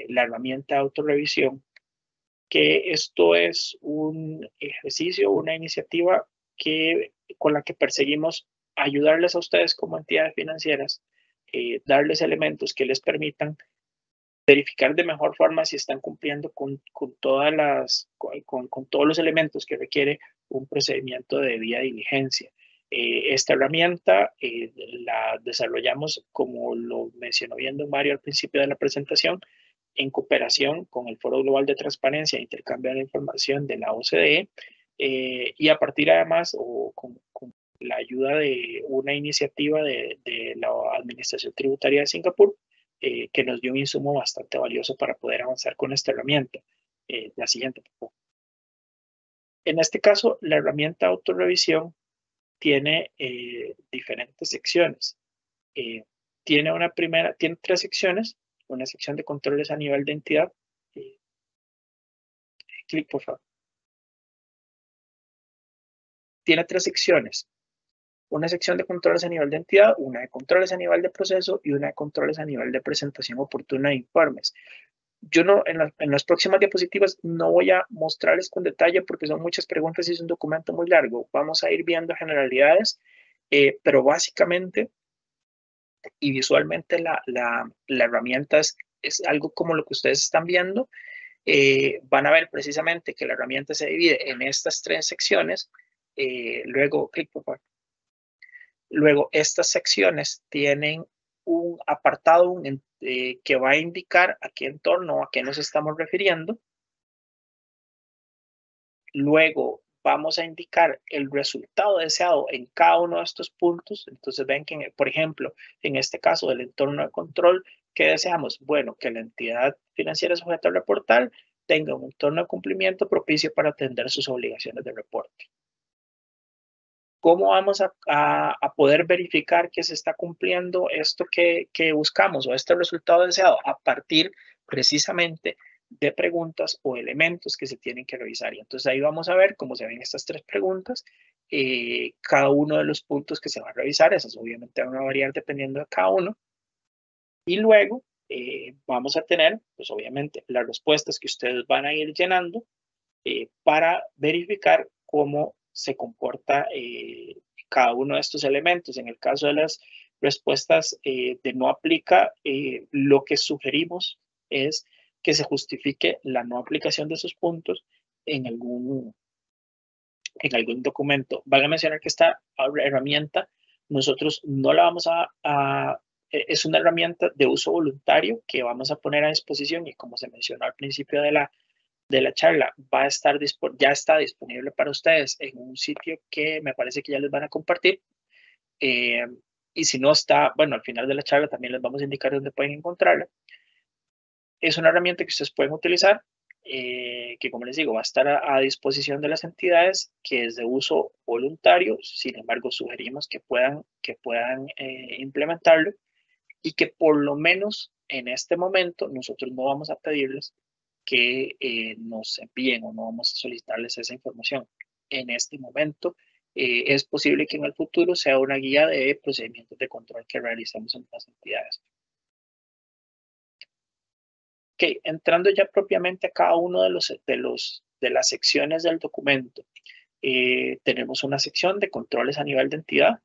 S3: la herramienta de autorrevisión, que esto es un ejercicio, una iniciativa con la que perseguimos ayudarles a ustedes como entidades financieras, darles elementos que les permitan verificar de mejor forma si están cumpliendo con todos los elementos que requiere un procedimiento de debida diligencia. Esta herramienta la desarrollamos, como lo mencionó bien don Mario al principio de la presentación, en cooperación con el Foro Global de Transparencia e Intercambio de la Información de la OCDE, y a partir además, o con la ayuda de una iniciativa de la Administración Tributaria de Singapur, que nos dio un insumo bastante valioso para poder avanzar con esta herramienta. La siguiente, por favor. En este caso, la herramienta autorrevisión tiene diferentes secciones. Tiene tres secciones. Una sección de controles a nivel de entidad. Clic, por favor. Tiene tres secciones. una sección de controles a nivel de entidad, una de controles a nivel de proceso y una de controles a nivel de presentación oportuna de informes. Yo no, en las próximas diapositivas no voy a mostrarles con detalle porque son muchas preguntas y es un documento muy largo. Vamos a ir viendo generalidades, pero básicamente y visualmente la herramienta es algo como lo que ustedes están viendo. Van a ver precisamente que la herramienta se divide en estas 3 secciones. Luego, clic por favor. Luego, estas secciones tienen un apartado que va a indicar a qué entorno o a qué nos estamos refiriendo. Luego, vamos a indicar el resultado deseado en cada uno de estos puntos. Entonces, ven que, por ejemplo, en este caso del entorno de control, ¿qué deseamos? Bueno, que la entidad financiera sujeta al reportar tenga un entorno de cumplimiento propicio para atender sus obligaciones de reporte. ¿Cómo vamos a poder verificar que se está cumpliendo esto que buscamos o este resultado deseado? A partir precisamente de preguntas o elementos que se tienen que revisar. Y entonces ahí vamos a ver cómo se ven estas 3 preguntas, cada uno de los puntos que se va a revisar, esas obviamente van a variar dependiendo de cada uno. Y luego vamos a tener, pues obviamente, las respuestas que ustedes van a ir llenando para verificar cómo se comporta cada uno de estos elementos. En el caso de las respuestas de no aplica, lo que sugerimos es que se justifique la no aplicación de esos puntos en algún documento. Vale mencionar que esta herramienta nosotros no la vamos es una herramienta de uso voluntario que vamos a poner a disposición y como se mencionó al principio de la charla, ya está disponible para ustedes en un sitio que me parece que ya les van a compartir. Y si no está, bueno, al final de la charla también les vamos a indicar dónde pueden encontrarla. Es una herramienta que ustedes pueden utilizar, que como les digo, va a estar a disposición de las entidades, que es de uso voluntario. Sin embargo, sugerimos que puedan implementarlo y que por lo menos en este momento nosotros no vamos a pedirles que nos envíen o no vamos a solicitarles esa información. En este momento es posible que en el futuro sea una guía de procedimientos de control que realicemos en las entidades. Ok, entrando ya propiamente a cada uno de las secciones del documento, tenemos una sección de controles a nivel de entidad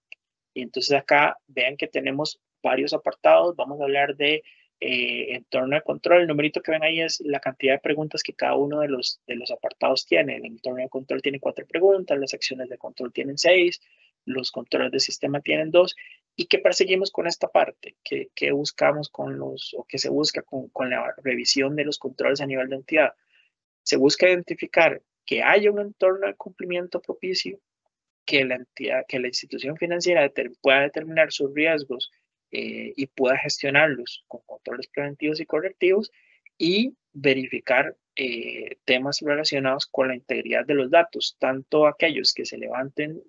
S3: y entonces acá vean que tenemos varios apartados. Vamos a hablar de entorno de control. El numerito que ven ahí es la cantidad de preguntas que cada uno de los apartados tiene. El entorno de control tiene 4 preguntas, las secciones de control tienen 6, los controles de sistema tienen 2. ¿Y qué perseguimos con esta parte? ¿Qué buscamos o qué se busca con la revisión de los controles a nivel de entidad? Se busca identificar que haya un entorno de cumplimiento propicio, que la institución financiera pueda determinar sus riesgos y pueda gestionarlos con controles preventivos y correctivos y verificar temas relacionados con la integridad de los datos, tanto aquellos que se levanten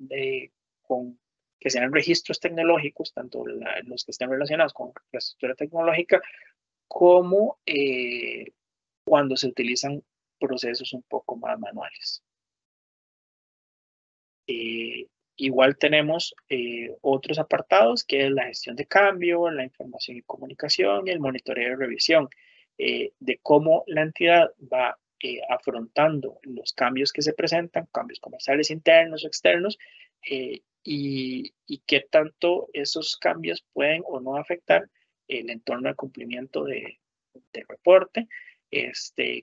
S3: que sean registros tecnológicos, tanto los que estén relacionados con la estructura tecnológica, como cuando se utilizan procesos un poco más manuales. Igual tenemos otros apartados que es la gestión de cambio, la información y comunicación y el monitoreo y revisión de cómo la entidad va afrontando los cambios que se presentan, cambios comerciales internos o externos, y qué tanto esos cambios pueden o no afectar el entorno de cumplimiento del reporte.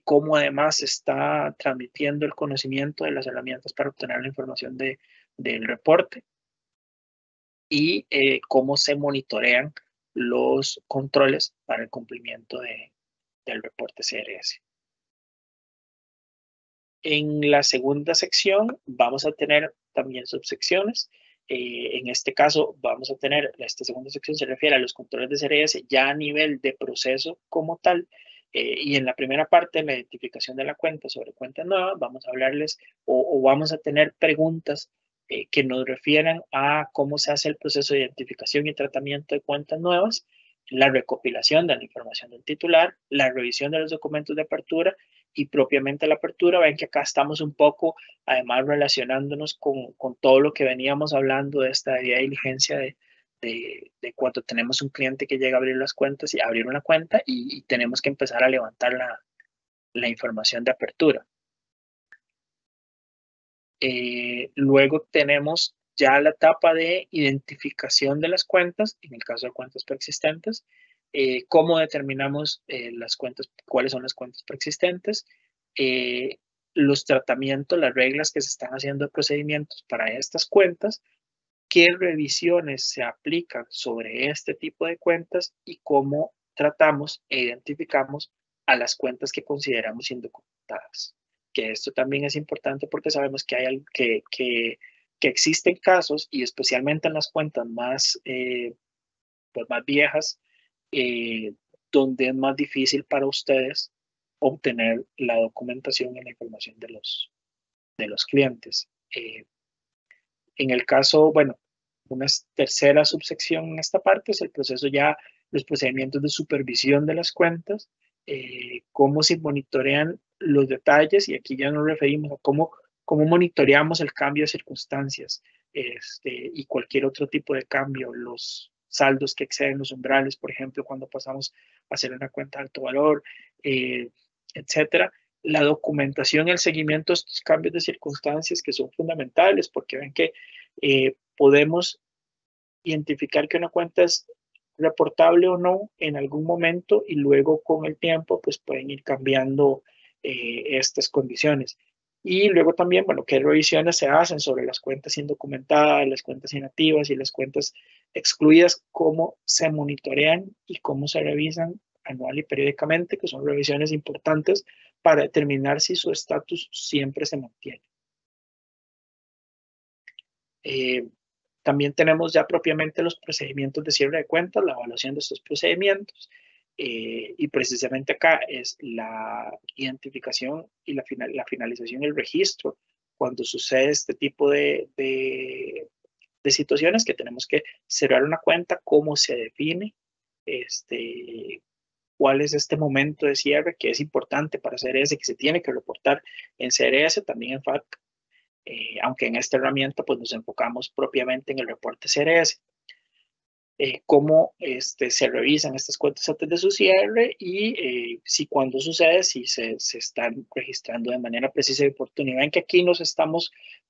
S3: Cómo además se está transmitiendo el conocimiento de las herramientas para obtener la información del reporte y cómo se monitorean los controles para el cumplimiento del reporte CRS. En la segunda sección vamos a tener también subsecciones. En este caso vamos a tener, esta segunda sección se refiere a los controles de CRS ya a nivel de proceso como tal. Y en la primera parte, la identificación de la cuenta sobre cuentas nuevas, vamos a hablarles o vamos a tener preguntas que nos refieran a cómo se hace el proceso de identificación y tratamiento de cuentas nuevas, la recopilación de la información del titular, la revisión de los documentos de apertura y propiamente la apertura. Ven que acá estamos un poco, además, relacionándonos con todo lo que veníamos hablando de esta debida diligencia de cuando tenemos un cliente que llega a abrir las cuentas y abrir una cuenta y tenemos que empezar a levantar la información de apertura. Luego tenemos ya la etapa de identificación de las cuentas, en el caso de cuentas preexistentes. Cómo determinamos las cuentas, cuáles son las cuentas preexistentes, los tratamientos, las reglas que se están haciendo de procedimientos para estas cuentas, qué revisiones se aplican sobre este tipo de cuentas y cómo tratamos e identificamos a las cuentas que consideramos indocumentadas. Que esto también es importante porque sabemos que hay que existen casos, y especialmente en las cuentas más, pues más viejas, donde es más difícil para ustedes obtener la documentación y la información de los clientes. En el caso, bueno, una tercera subsección en esta parte es el proceso ya, los procedimientos de supervisión de las cuentas, cómo se monitorean los detalles, y aquí ya nos referimos a cómo monitoreamos el cambio de circunstancias y cualquier otro tipo de cambio, los saldos que exceden los umbrales, por ejemplo, cuando pasamos a hacer una cuenta de alto valor, etcétera. La documentación y el seguimiento de estos cambios de circunstancias que son fundamentales, porque ven que podemos identificar que una cuenta es reportable o no en algún momento, y luego con el tiempo pues pueden ir cambiando estas condiciones. Y luego también, bueno, qué revisiones se hacen sobre las cuentas indocumentadas, las cuentas inactivas y las cuentas excluidas, cómo se monitorean y cómo se revisan anual y periódicamente, que son revisiones importantes para determinar si su estatus siempre se mantiene. También tenemos ya propiamente los procedimientos de cierre de cuentas, la evaluación de estos procedimientos, y precisamente acá es la identificación y la finalización del registro cuando sucede este tipo de situaciones, que tenemos que cerrar una cuenta, cómo se define, cuál es este momento de cierre que es importante para CRS, que se tiene que reportar en CRS, también en FATCA. Aunque en esta herramienta pues nos enfocamos propiamente en el reporte CRS. Cómo se revisan estas cuentas antes de su cierre, y si cuando sucede, si se están registrando de manera precisa y oportuna. Ven que aquí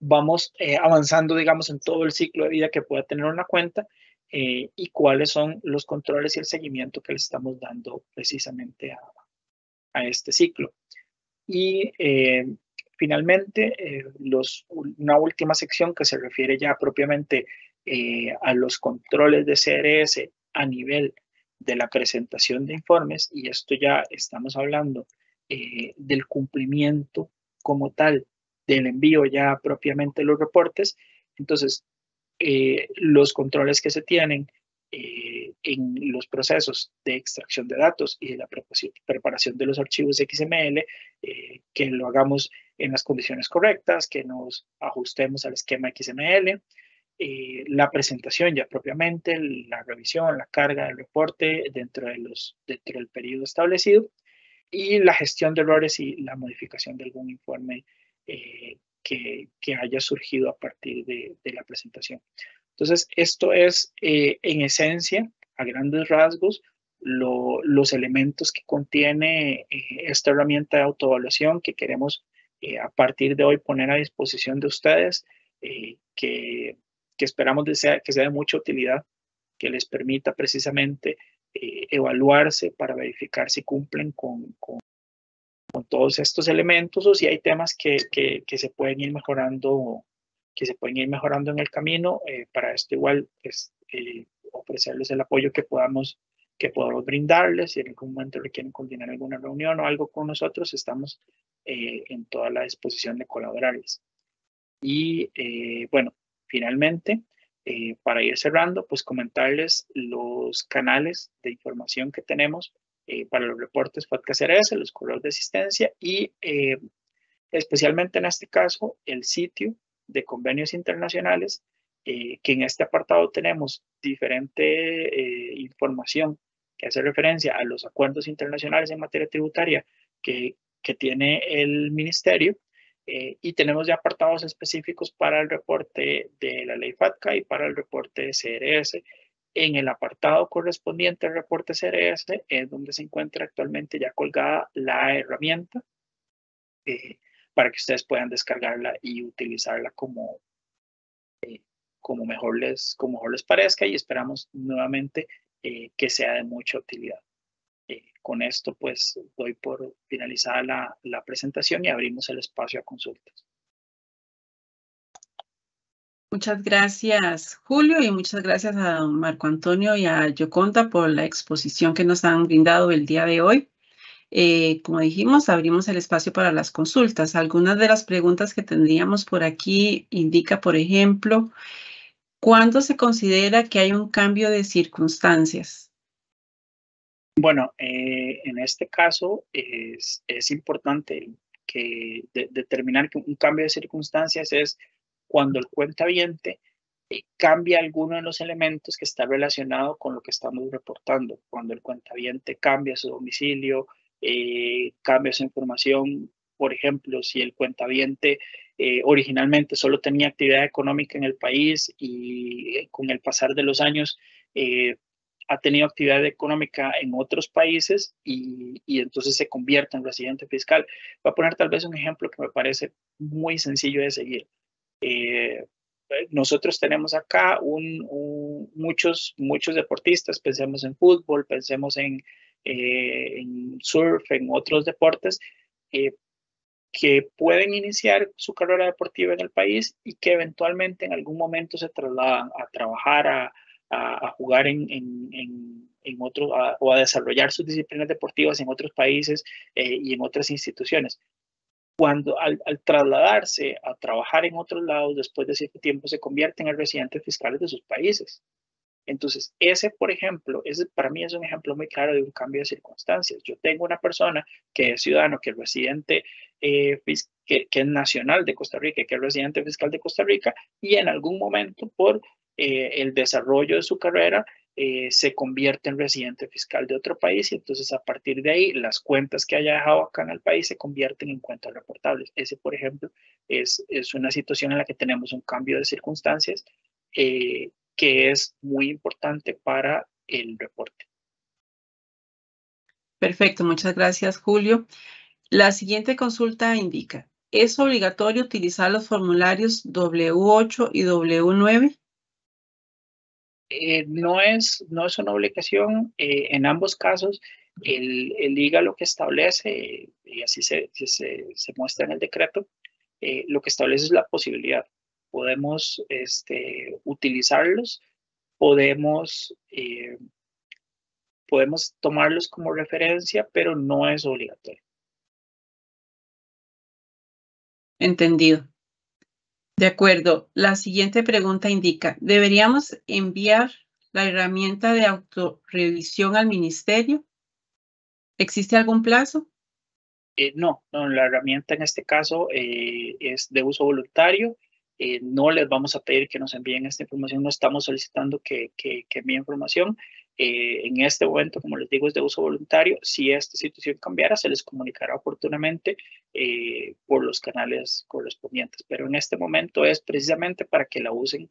S3: vamos avanzando, digamos, en todo el ciclo de vida que pueda tener una cuenta, y cuáles son los controles y el seguimiento que le estamos dando precisamente a este ciclo. Y finalmente, una última sección que se refiere ya propiamente a los controles de CRS a nivel de la presentación de informes, y esto ya estamos hablando del cumplimiento como tal del envío ya propiamente de los reportes. Entonces, los controles que se tienen en los procesos de extracción de datos y de la preparación de los archivos XML, que lo hagamos en las condiciones correctas, que nos ajustemos al esquema XML, la presentación ya propiamente, la revisión, la carga del reporte dentro del periodo establecido, y la gestión de errores y la modificación de algún informe que haya surgido a partir de la presentación. Entonces, esto es en esencia, a grandes rasgos, los elementos que contiene esta herramienta de autoevaluación que queremos a partir de hoy poner a disposición de ustedes, que esperamos que sea de mucha utilidad, que les permita precisamente evaluarse para verificar si cumplen con todos estos elementos, o si hay temas que se pueden ir mejorando, en el camino. Para esto igual pues, ofrecerles el apoyo que podamos brindarles. Si en algún momento requieren coordinar alguna reunión o algo con nosotros, estamos en toda la disposición de colaborarles. Y bueno, finalmente, para ir cerrando, pues comentarles los canales de información que tenemos para los reportes FATCA CRS, los correos de asistencia, y especialmente en este caso el sitio de convenios internacionales, que en este apartado tenemos diferente información que hace referencia a los acuerdos internacionales en materia tributaria que que tiene el ministerio, y tenemos ya apartados específicos para el reporte de la ley FATCA y para el reporte de CRS. En el apartado correspondiente al reporte CRS es donde se encuentra actualmente ya colgada la herramienta, para que ustedes puedan descargarla y utilizarla como mejor les parezca, y esperamos nuevamente que sea de mucha utilidad. Con esto pues doy por finalizada la presentación y abrimos el espacio a consultas.
S4: Muchas gracias, Julio, y muchas gracias a don Marco Antonio y a Yoconda por la exposición que nos han brindado el día de hoy. Como dijimos, abrimos el espacio para las consultas. Algunas de las preguntas que tendríamos por aquí indica, por ejemplo, ¿cuándo se considera que hay un cambio de circunstancias?
S3: Bueno, en este caso es importante determinar que un cambio de circunstancias es cuando el cuentaviente cambia alguno de los elementos que está relacionado con lo que estamos reportando. Cuando el cuentaviente cambia su domicilio, cambia su información. Por ejemplo, si el cuentaviente originalmente solo tenía actividad económica en el país y con el pasar de los años ha tenido actividad económica en otros países y entonces se convierte en residente fiscal. Voy a poner tal vez un ejemplo que me parece muy sencillo de seguir. Nosotros tenemos acá muchos deportistas, pensemos en fútbol, pensemos en surf, en otros deportes, que pueden iniciar su carrera deportiva en el país y que eventualmente en algún momento se trasladan a trabajar, a jugar en otros, o a desarrollar sus disciplinas deportivas en otros países y en otras instituciones. Cuando al trasladarse a trabajar en otros lados, después de cierto tiempo, se convierten en residentes fiscales de sus países. Entonces, por ejemplo, para mí es un ejemplo muy claro de un cambio de circunstancias. Yo tengo una persona que es ciudadano, que es residente, que es nacional de Costa Rica, que es residente fiscal de Costa Rica, y en algún momento, por el desarrollo de su carrera, se convierte en residente fiscal de otro país, y entonces a partir de ahí las cuentas que haya dejado acá en el país se convierten en cuentas reportables. Ese, por ejemplo, es una situación en la que tenemos un cambio de circunstancias que es muy importante para el reporte.
S4: Perfecto, muchas gracias, Julio. La siguiente consulta indica, ¿es obligatorio utilizar los formularios W8 y W9?
S3: No es una obligación. En ambos casos, el IGA lo que establece, y así se muestra en el decreto, lo que establece es la posibilidad. Podemos utilizarlos, podemos tomarlos como referencia, pero no es obligatorio.
S4: Entendido. De acuerdo. La siguiente pregunta indica, ¿deberíamos enviar la herramienta de autorrevisión al ministerio? ¿Existe algún plazo?
S3: No, la herramienta en este caso es de uso voluntario. No les vamos a pedir que nos envíen esta información, no estamos solicitando que envíen información. En este momento, como les digo, es de uso voluntario. Si esta situación cambiara, se les comunicará oportunamente por los canales correspondientes, pero en este momento es precisamente para que la usen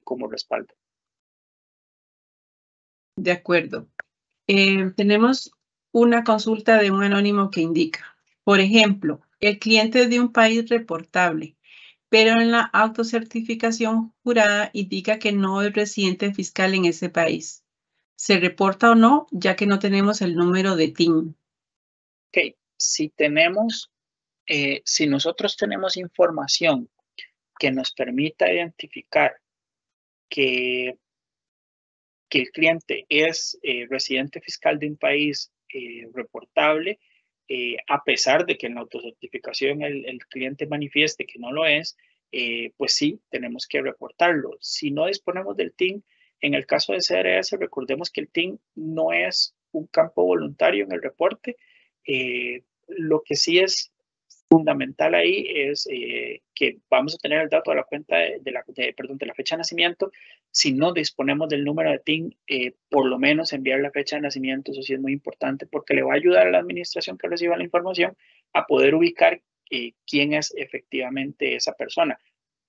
S3: como respaldo.
S4: De acuerdo. Tenemos una consulta de un anónimo que indica, por ejemplo, el cliente es de un país reportable, pero en la autocertificación jurada indica que no es residente fiscal en ese país. ¿Se reporta o no, ya que no tenemos el número de TIN?
S3: Ok, si nosotros tenemos información que nos permita identificar que el cliente es residente fiscal de un país reportable, a pesar de que en la autocertificación el cliente manifieste que no lo es, pues sí, tenemos que reportarlo. Si no disponemos del TIN, en el caso de CRS, recordemos que el TIN no es un campo voluntario en el reporte. Lo que sí es fundamental ahí es que vamos a tener el dato de la cuenta de la fecha de nacimiento. Si no disponemos del número de TIN, por lo menos enviar la fecha de nacimiento, eso sí es muy importante porque le va a ayudar a la administración que reciba la información a poder ubicar quién es efectivamente esa persona.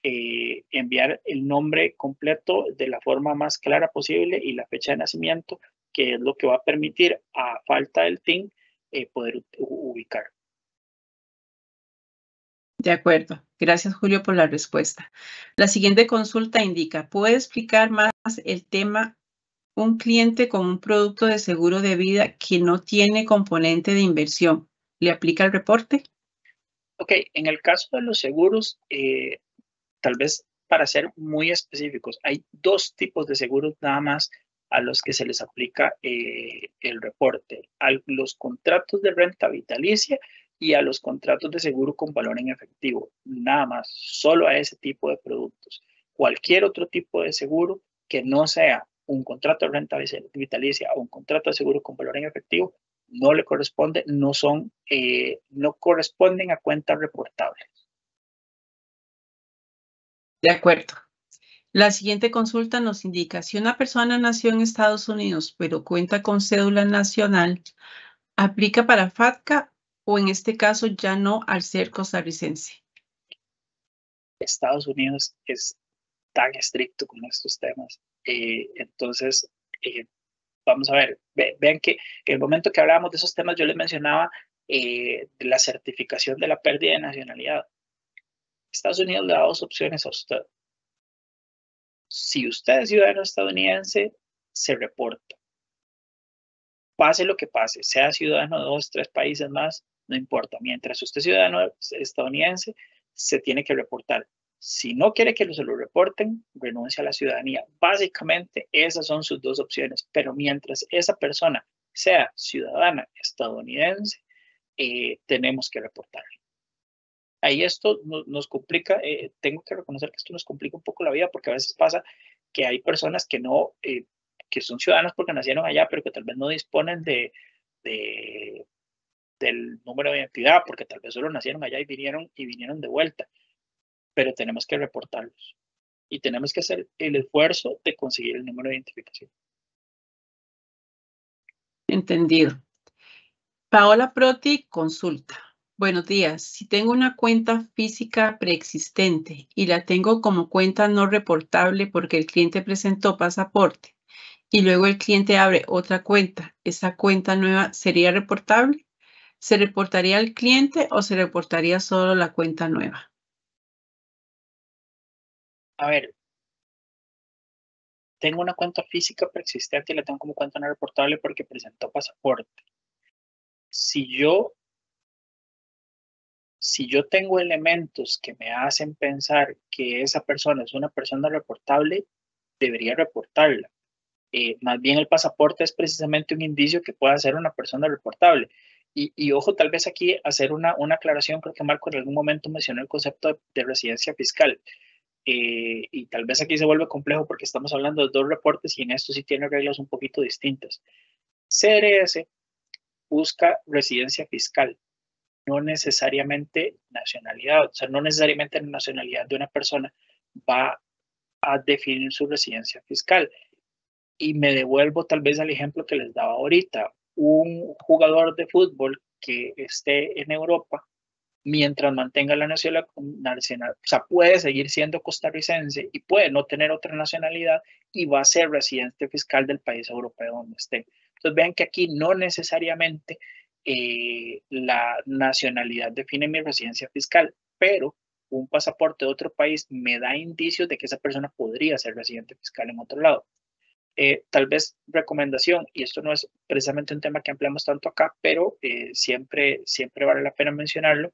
S3: Enviar el nombre completo de la forma más clara posible y la fecha de nacimiento, que es lo que va a permitir, a falta del TIN, poder ubicar.
S4: De acuerdo. Gracias, Julio, por la respuesta. La siguiente consulta indica, ¿puede explicar más el tema un cliente con un producto de seguro de vida que no tiene componente de inversión? ¿Le aplica el reporte?
S3: Ok, en el caso de los seguros, tal vez para ser muy específicos, hay dos tipos de seguros nada más a los que se les aplica el reporte: a los contratos de renta vitalicia y a los contratos de seguro con valor en efectivo. Nada más, solo a ese tipo de productos. Cualquier otro tipo de seguro que no sea un contrato de renta vitalicia o un contrato de seguro con valor en efectivo no le corresponde, no corresponden a cuentas reportables.
S4: De acuerdo. La siguiente consulta nos indica, si una persona nació en Estados Unidos pero cuenta con cédula nacional, ¿aplica para FATCA o en este caso ya no al ser costarricense?
S3: Estados Unidos es tan estricto con estos temas. Entonces, vamos a ver, vean que en el momento que hablábamos de esos temas yo les mencionaba de la certificación de la pérdida de nacionalidad. Estados Unidos le da dos opciones a usted. Si usted es ciudadano estadounidense, se reporta. Pase lo que pase, sea ciudadano de 2, 3 países más, no importa. Mientras usted es ciudadano estadounidense, se tiene que reportar. Si no quiere que se lo reporten, renuncia a la ciudadanía. Básicamente, esas son sus dos opciones. Pero mientras esa persona sea ciudadana estadounidense, tenemos que reportarle. Ahí esto nos complica, tengo que reconocer que esto nos complica un poco la vida porque a veces pasa que hay personas que no, que son ciudadanos porque nacieron allá, pero que tal vez no disponen del número de identidad porque tal vez solo nacieron allá y vinieron de vuelta, pero tenemos que reportarlos y tenemos que hacer el esfuerzo de conseguir el número de identificación.
S4: Entendido. Paola Proti consulta. Buenos días. Si tengo una cuenta física preexistente y la tengo como cuenta no reportable porque el cliente presentó pasaporte y luego el cliente abre otra cuenta, ¿esa cuenta nueva sería reportable? ¿Se reportaría al cliente o se reportaría solo la cuenta nueva?
S3: A ver, tengo una cuenta física preexistente y la tengo como cuenta no reportable porque presentó pasaporte. Si yo tengo elementos que me hacen pensar que esa persona es una persona reportable, debería reportarla. Más bien el pasaporte es precisamente un indicio que pueda ser una persona reportable. Y ojo, tal vez aquí hacer una aclaración, creo que Marco en algún momento mencionó el concepto de residencia fiscal. Y tal vez aquí se vuelve complejo porque estamos hablando de dos reportes y en esto sí tiene reglas un poquito distintas. CRS busca residencia fiscal, no necesariamente nacionalidad. O sea, no necesariamente la nacionalidad de una persona va a definir su residencia fiscal. Y me devuelvo tal vez al ejemplo que les daba ahorita. Un jugador de fútbol que esté en Europa, mientras mantenga la nacionalidad, o sea, puede seguir siendo costarricense y puede no tener otra nacionalidad y va a ser residente fiscal del país europeo donde esté. Entonces vean que aquí no necesariamente la nacionalidad define mi residencia fiscal, pero un pasaporte de otro país me da indicios de que esa persona podría ser residente fiscal en otro lado. Tal vez recomendación, y esto no es precisamente un tema que ampliamos tanto acá, pero siempre vale la pena mencionarlo.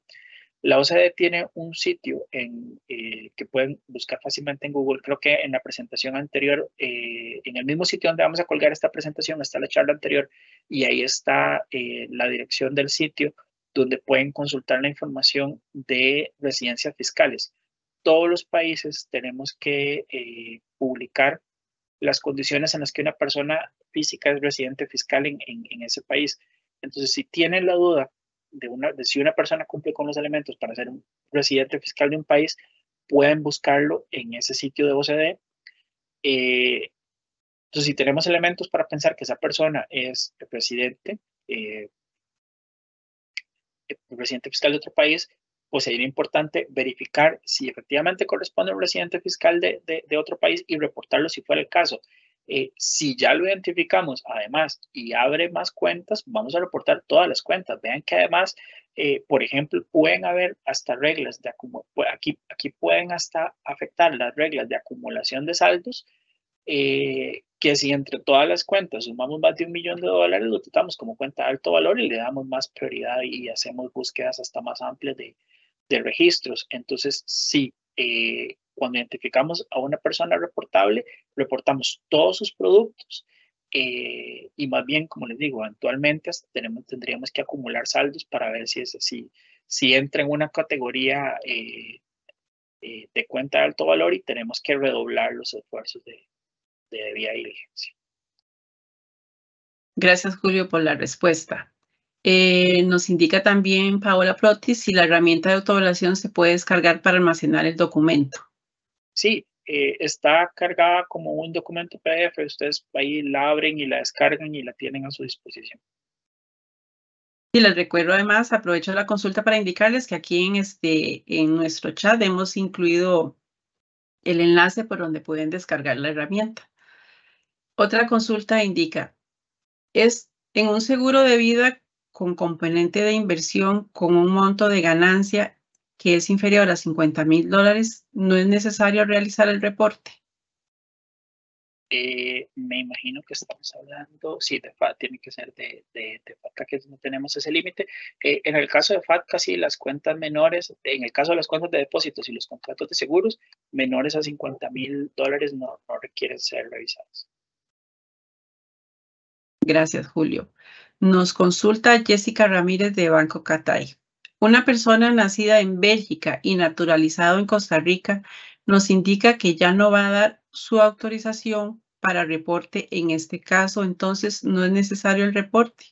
S3: La OCDE tiene un sitio que pueden buscar fácilmente en Google. Creo que en la presentación anterior, en el mismo sitio donde vamos a colgar esta presentación, está la charla anterior y ahí está la dirección del sitio donde pueden consultar la información de residencias fiscales. Todos los países tenemos que publicar las condiciones en las que una persona física es residente fiscal en ese país. Entonces, si tienen la duda si una persona cumple con los elementos para ser un residente fiscal de un país, pueden buscarlo en ese sitio de OCDE. Entonces, si tenemos elementos para pensar que esa persona es el residente fiscal de otro país, pues sería importante verificar si efectivamente corresponde a un residente fiscal de otro país y reportarlo si fuera el caso. Si ya lo identificamos, además, y abre más cuentas, vamos a reportar todas las cuentas. Vean que además, por ejemplo, pueden haber hasta reglas de acumulación, aquí pueden hasta afectar las reglas de acumulación de saldos, que si entre todas las cuentas sumamos más de $1 millón, lo tratamos como cuenta de alto valor y le damos más prioridad y hacemos búsquedas hasta más amplias de registros. Entonces, sí, cuando identificamos a una persona reportable, reportamos todos sus productos y más bien, como les digo, eventualmente tendríamos que acumular saldos para ver si entra en una categoría de cuenta de alto valor y tenemos que redoblar los esfuerzos de debida diligencia.
S4: Gracias, Julio, por la respuesta. Nos indica también Paola Protis si la herramienta de autoevaluación se puede descargar para almacenar el documento.
S3: Sí, está cargada como un documento PDF. Ustedes ahí la abren y la descargan y la tienen a su disposición.
S4: Y les recuerdo además, aprovecho la consulta para indicarles que aquí en nuestro chat hemos incluido el enlace por donde pueden descargar la herramienta. Otra consulta indica, es en un seguro de vida con componente de inversión con un monto de ganancia que es inferior a $50,000, ¿no es necesario realizar el reporte?
S3: Me imagino que estamos hablando, sí, de FATCA, tiene que ser de FATCA, que no tenemos ese límite. En el caso de FATCA, sí, las cuentas menores, en el caso de las cuentas de depósitos y los contratos de seguros, menores a $50,000 no requieren ser revisados.
S4: Gracias, Julio. Nos consulta Jessica Ramírez de Banco Catay. Una persona nacida en Bélgica y naturalizado en Costa Rica nos indica que ya no va a dar su autorización para reporte en este caso, entonces no es necesario el reporte.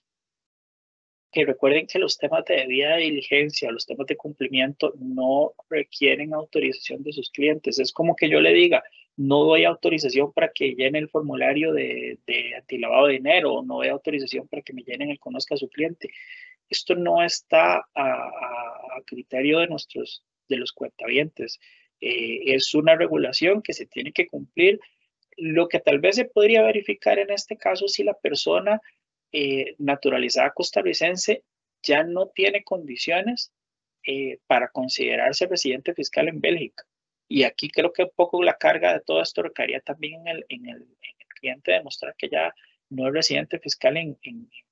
S3: Que recuerden que los temas de debida diligencia, los temas de cumplimiento no requieren autorización de sus clientes. Es como que yo le diga, no doy autorización para que llene el formulario de antilavado de dinero, o no doy autorización para que me llenen el conozca a su cliente. Esto no está a criterio de los cuentavientes. Es una regulación que se tiene que cumplir. Lo que tal vez se podría verificar en este caso si la persona naturalizada costarricense ya no tiene condiciones para considerarse residente fiscal en Bélgica. Y aquí creo que un poco la carga de todo esto recaería también en el cliente demostrar que ya no es residente fiscal en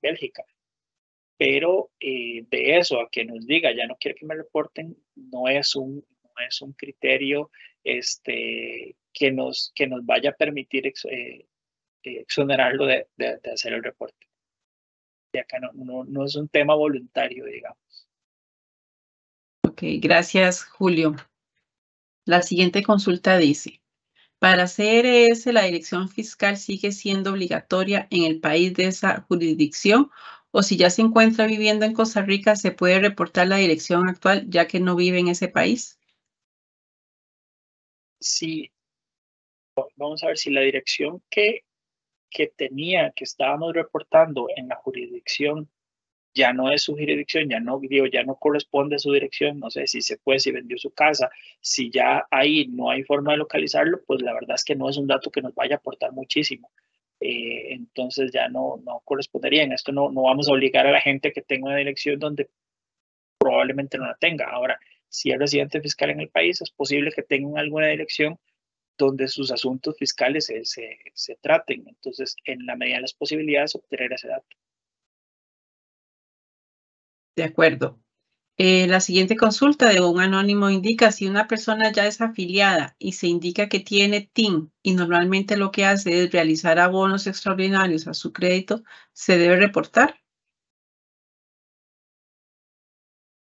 S3: Bélgica. Pero de eso a que nos diga, ya no quiere que me reporten, no es un criterio que nos vaya a permitir exonerarlo de hacer el reporte. Y acá no es un tema voluntario, digamos.
S4: Ok, gracias, Julio. La siguiente consulta dice, para CRS, ¿la dirección fiscal sigue siendo obligatoria en el país de esa jurisdicción? O si ya se encuentra viviendo en Costa Rica, ¿se puede reportar la dirección actual ya que no vive en ese país?
S3: Sí, vamos a ver si la dirección que estábamos reportando en la jurisdicción ya no es su jurisdicción, ya no corresponde a su dirección, no sé si se fue, si vendió su casa, si ya ahí no hay forma de localizarlo, pues la verdad es que no es un dato que nos vaya a aportar muchísimo. Entonces ya no correspondería. En esto no vamos a obligar a la gente que tenga una dirección donde probablemente no la tenga. Ahora, si es residente fiscal en el país, es posible que tengan alguna dirección donde sus asuntos fiscales se traten. Entonces, en la medida de las posibilidades, obtener ese dato.
S4: De acuerdo. La siguiente consulta de un anónimo indica si una persona ya es afiliada y se indica que tiene TIN y normalmente lo que hace es realizar abonos extraordinarios a su crédito, ¿se debe reportar?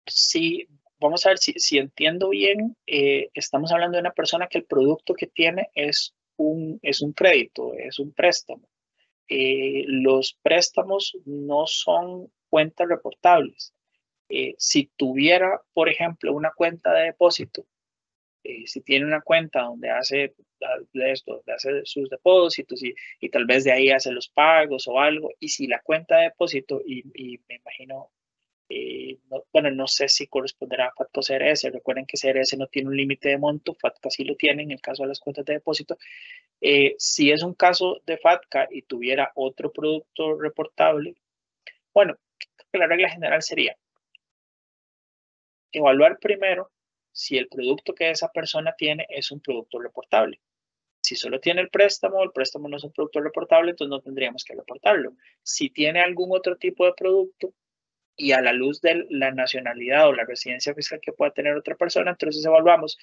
S3: Sí, vamos a ver si entiendo bien. Estamos hablando de una persona que el producto que tiene es un crédito, es un préstamo. Los préstamos no son cuentas reportables. Si tuviera, por ejemplo, una cuenta de depósito, si tiene una cuenta donde hace sus depósitos y tal vez de ahí hace los pagos o algo, y si la cuenta de depósito, y me imagino, no sé si corresponderá a FATCA o CRS, recuerden que CRS no tiene un límite de monto, FATCA sí lo tiene en el caso de las cuentas de depósito. Si es un caso de FATCA y tuviera otro producto reportable, bueno, la regla general sería evaluar primero si el producto que esa persona tiene es un producto reportable. Si solo tiene el préstamo no es un producto reportable, entonces no tendríamos que reportarlo. Si tiene algún otro tipo de producto y a la luz de la nacionalidad o la residencia fiscal que pueda tener otra persona, entonces evaluamos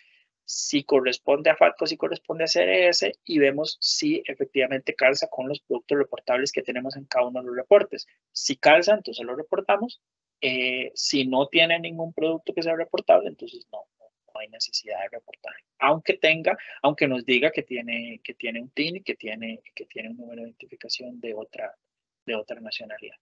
S3: si corresponde a FATCA o si corresponde a CRS y vemos si efectivamente calza con los productos reportables que tenemos en cada uno de los reportes. Si calza, entonces lo reportamos. Si no tiene ningún producto que sea reportable, entonces no hay necesidad de reportar. Aunque nos diga que tiene un TIN y que tiene un número de identificación de otra nacionalidad.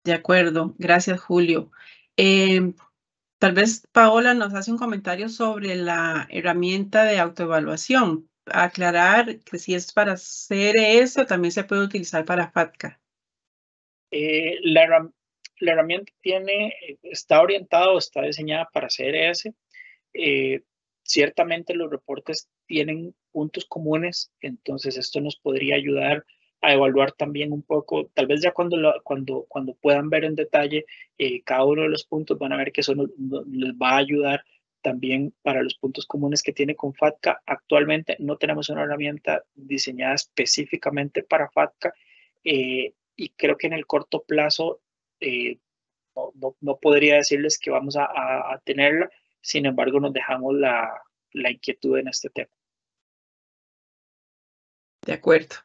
S4: De acuerdo, gracias Julio. Tal vez Paola nos hace un comentario sobre la herramienta de autoevaluación. Aclarar que si es para CRS o también se puede utilizar para FATCA.
S3: La herramienta está orientada o está diseñada para CRS. Ciertamente los reportes tienen puntos comunes, entonces esto nos podría ayudar a evaluar también un poco, tal vez ya cuando puedan ver en detalle cada uno de los puntos, van a ver que eso les va a ayudar también para los puntos comunes que tiene con FATCA. Actualmente no tenemos una herramienta diseñada específicamente para FATCA y creo que en el corto plazo no podría decirles que vamos a tenerla. Sin embargo, nos dejamos la inquietud en este tema.
S4: De acuerdo.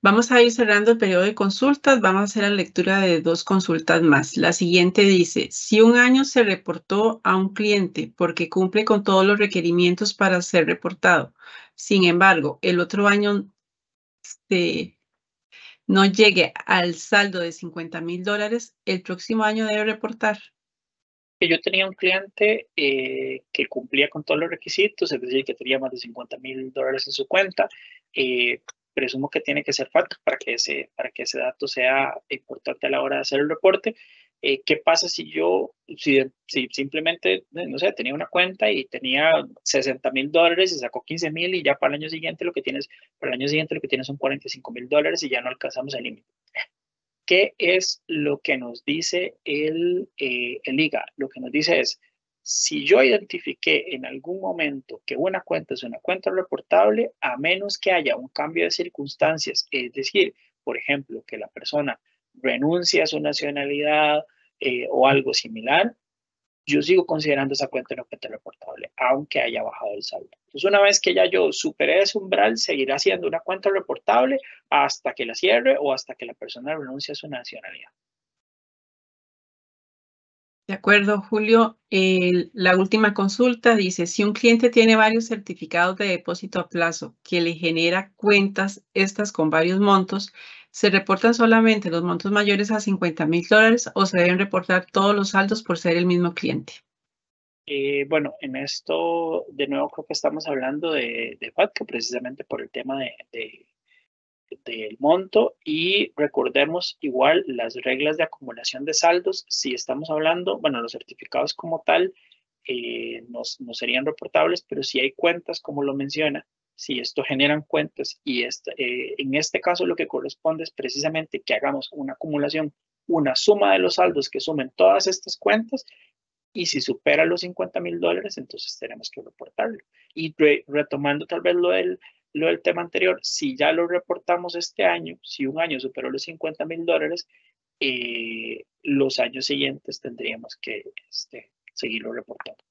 S4: Vamos a ir cerrando el periodo de consultas. Vamos a hacer la lectura de 2 consultas más. La siguiente dice, si un año se reportó a un cliente porque cumple con todos los requerimientos para ser reportado, sin embargo, el otro año no llegue al saldo de $50,000, el próximo año debe reportar.
S3: Yo tenía un cliente que cumplía con todos los requisitos, es decir, que tenía más de $50,000 en su cuenta. Presumo que tiene que ser FATCA para que ese dato sea importante a la hora de hacer el reporte. ¿Qué pasa si simplemente, no sé, tenía una cuenta y tenía $60,000 y sacó 15,000 y ya para el año siguiente lo que tienes son $45,000 y ya no alcanzamos el límite? ¿Qué es lo que nos dice el IGA? Lo que nos dice es, si yo identifiqué en algún momento que una cuenta es una cuenta reportable, a menos que haya un cambio de circunstancias, es decir, por ejemplo, que la persona renuncia a su nacionalidad o algo similar, yo sigo considerando esa cuenta una cuenta reportable, aunque haya bajado el saldo. Entonces, una vez que ya yo superé ese umbral, seguirá siendo una cuenta reportable hasta que la cierre o hasta que la persona renuncie a su nacionalidad.
S4: De acuerdo, Julio. La última consulta dice, si un cliente tiene varios certificados de depósito a plazo que le genera cuentas, estas con varios montos, ¿se reportan solamente los montos mayores a $50,000 o se deben reportar todos los saldos por ser el mismo cliente?
S3: Bueno, en esto, de nuevo, creo que estamos hablando de FATCA precisamente por el tema del monto, y recordemos igual las reglas de acumulación de saldos. Si estamos hablando, bueno, los certificados como tal no serían reportables, pero si hay cuentas, como lo menciona, si esto generan cuentas y en este caso lo que corresponde es precisamente que hagamos una acumulación, una suma de los saldos que sumen todas estas cuentas, y si supera los $50,000, entonces tenemos que reportarlo. Y retomando tal vez lo del tema anterior, si ya lo reportamos este año, si un año superó los $50,000, los años siguientes tendríamos que seguirlo reportando.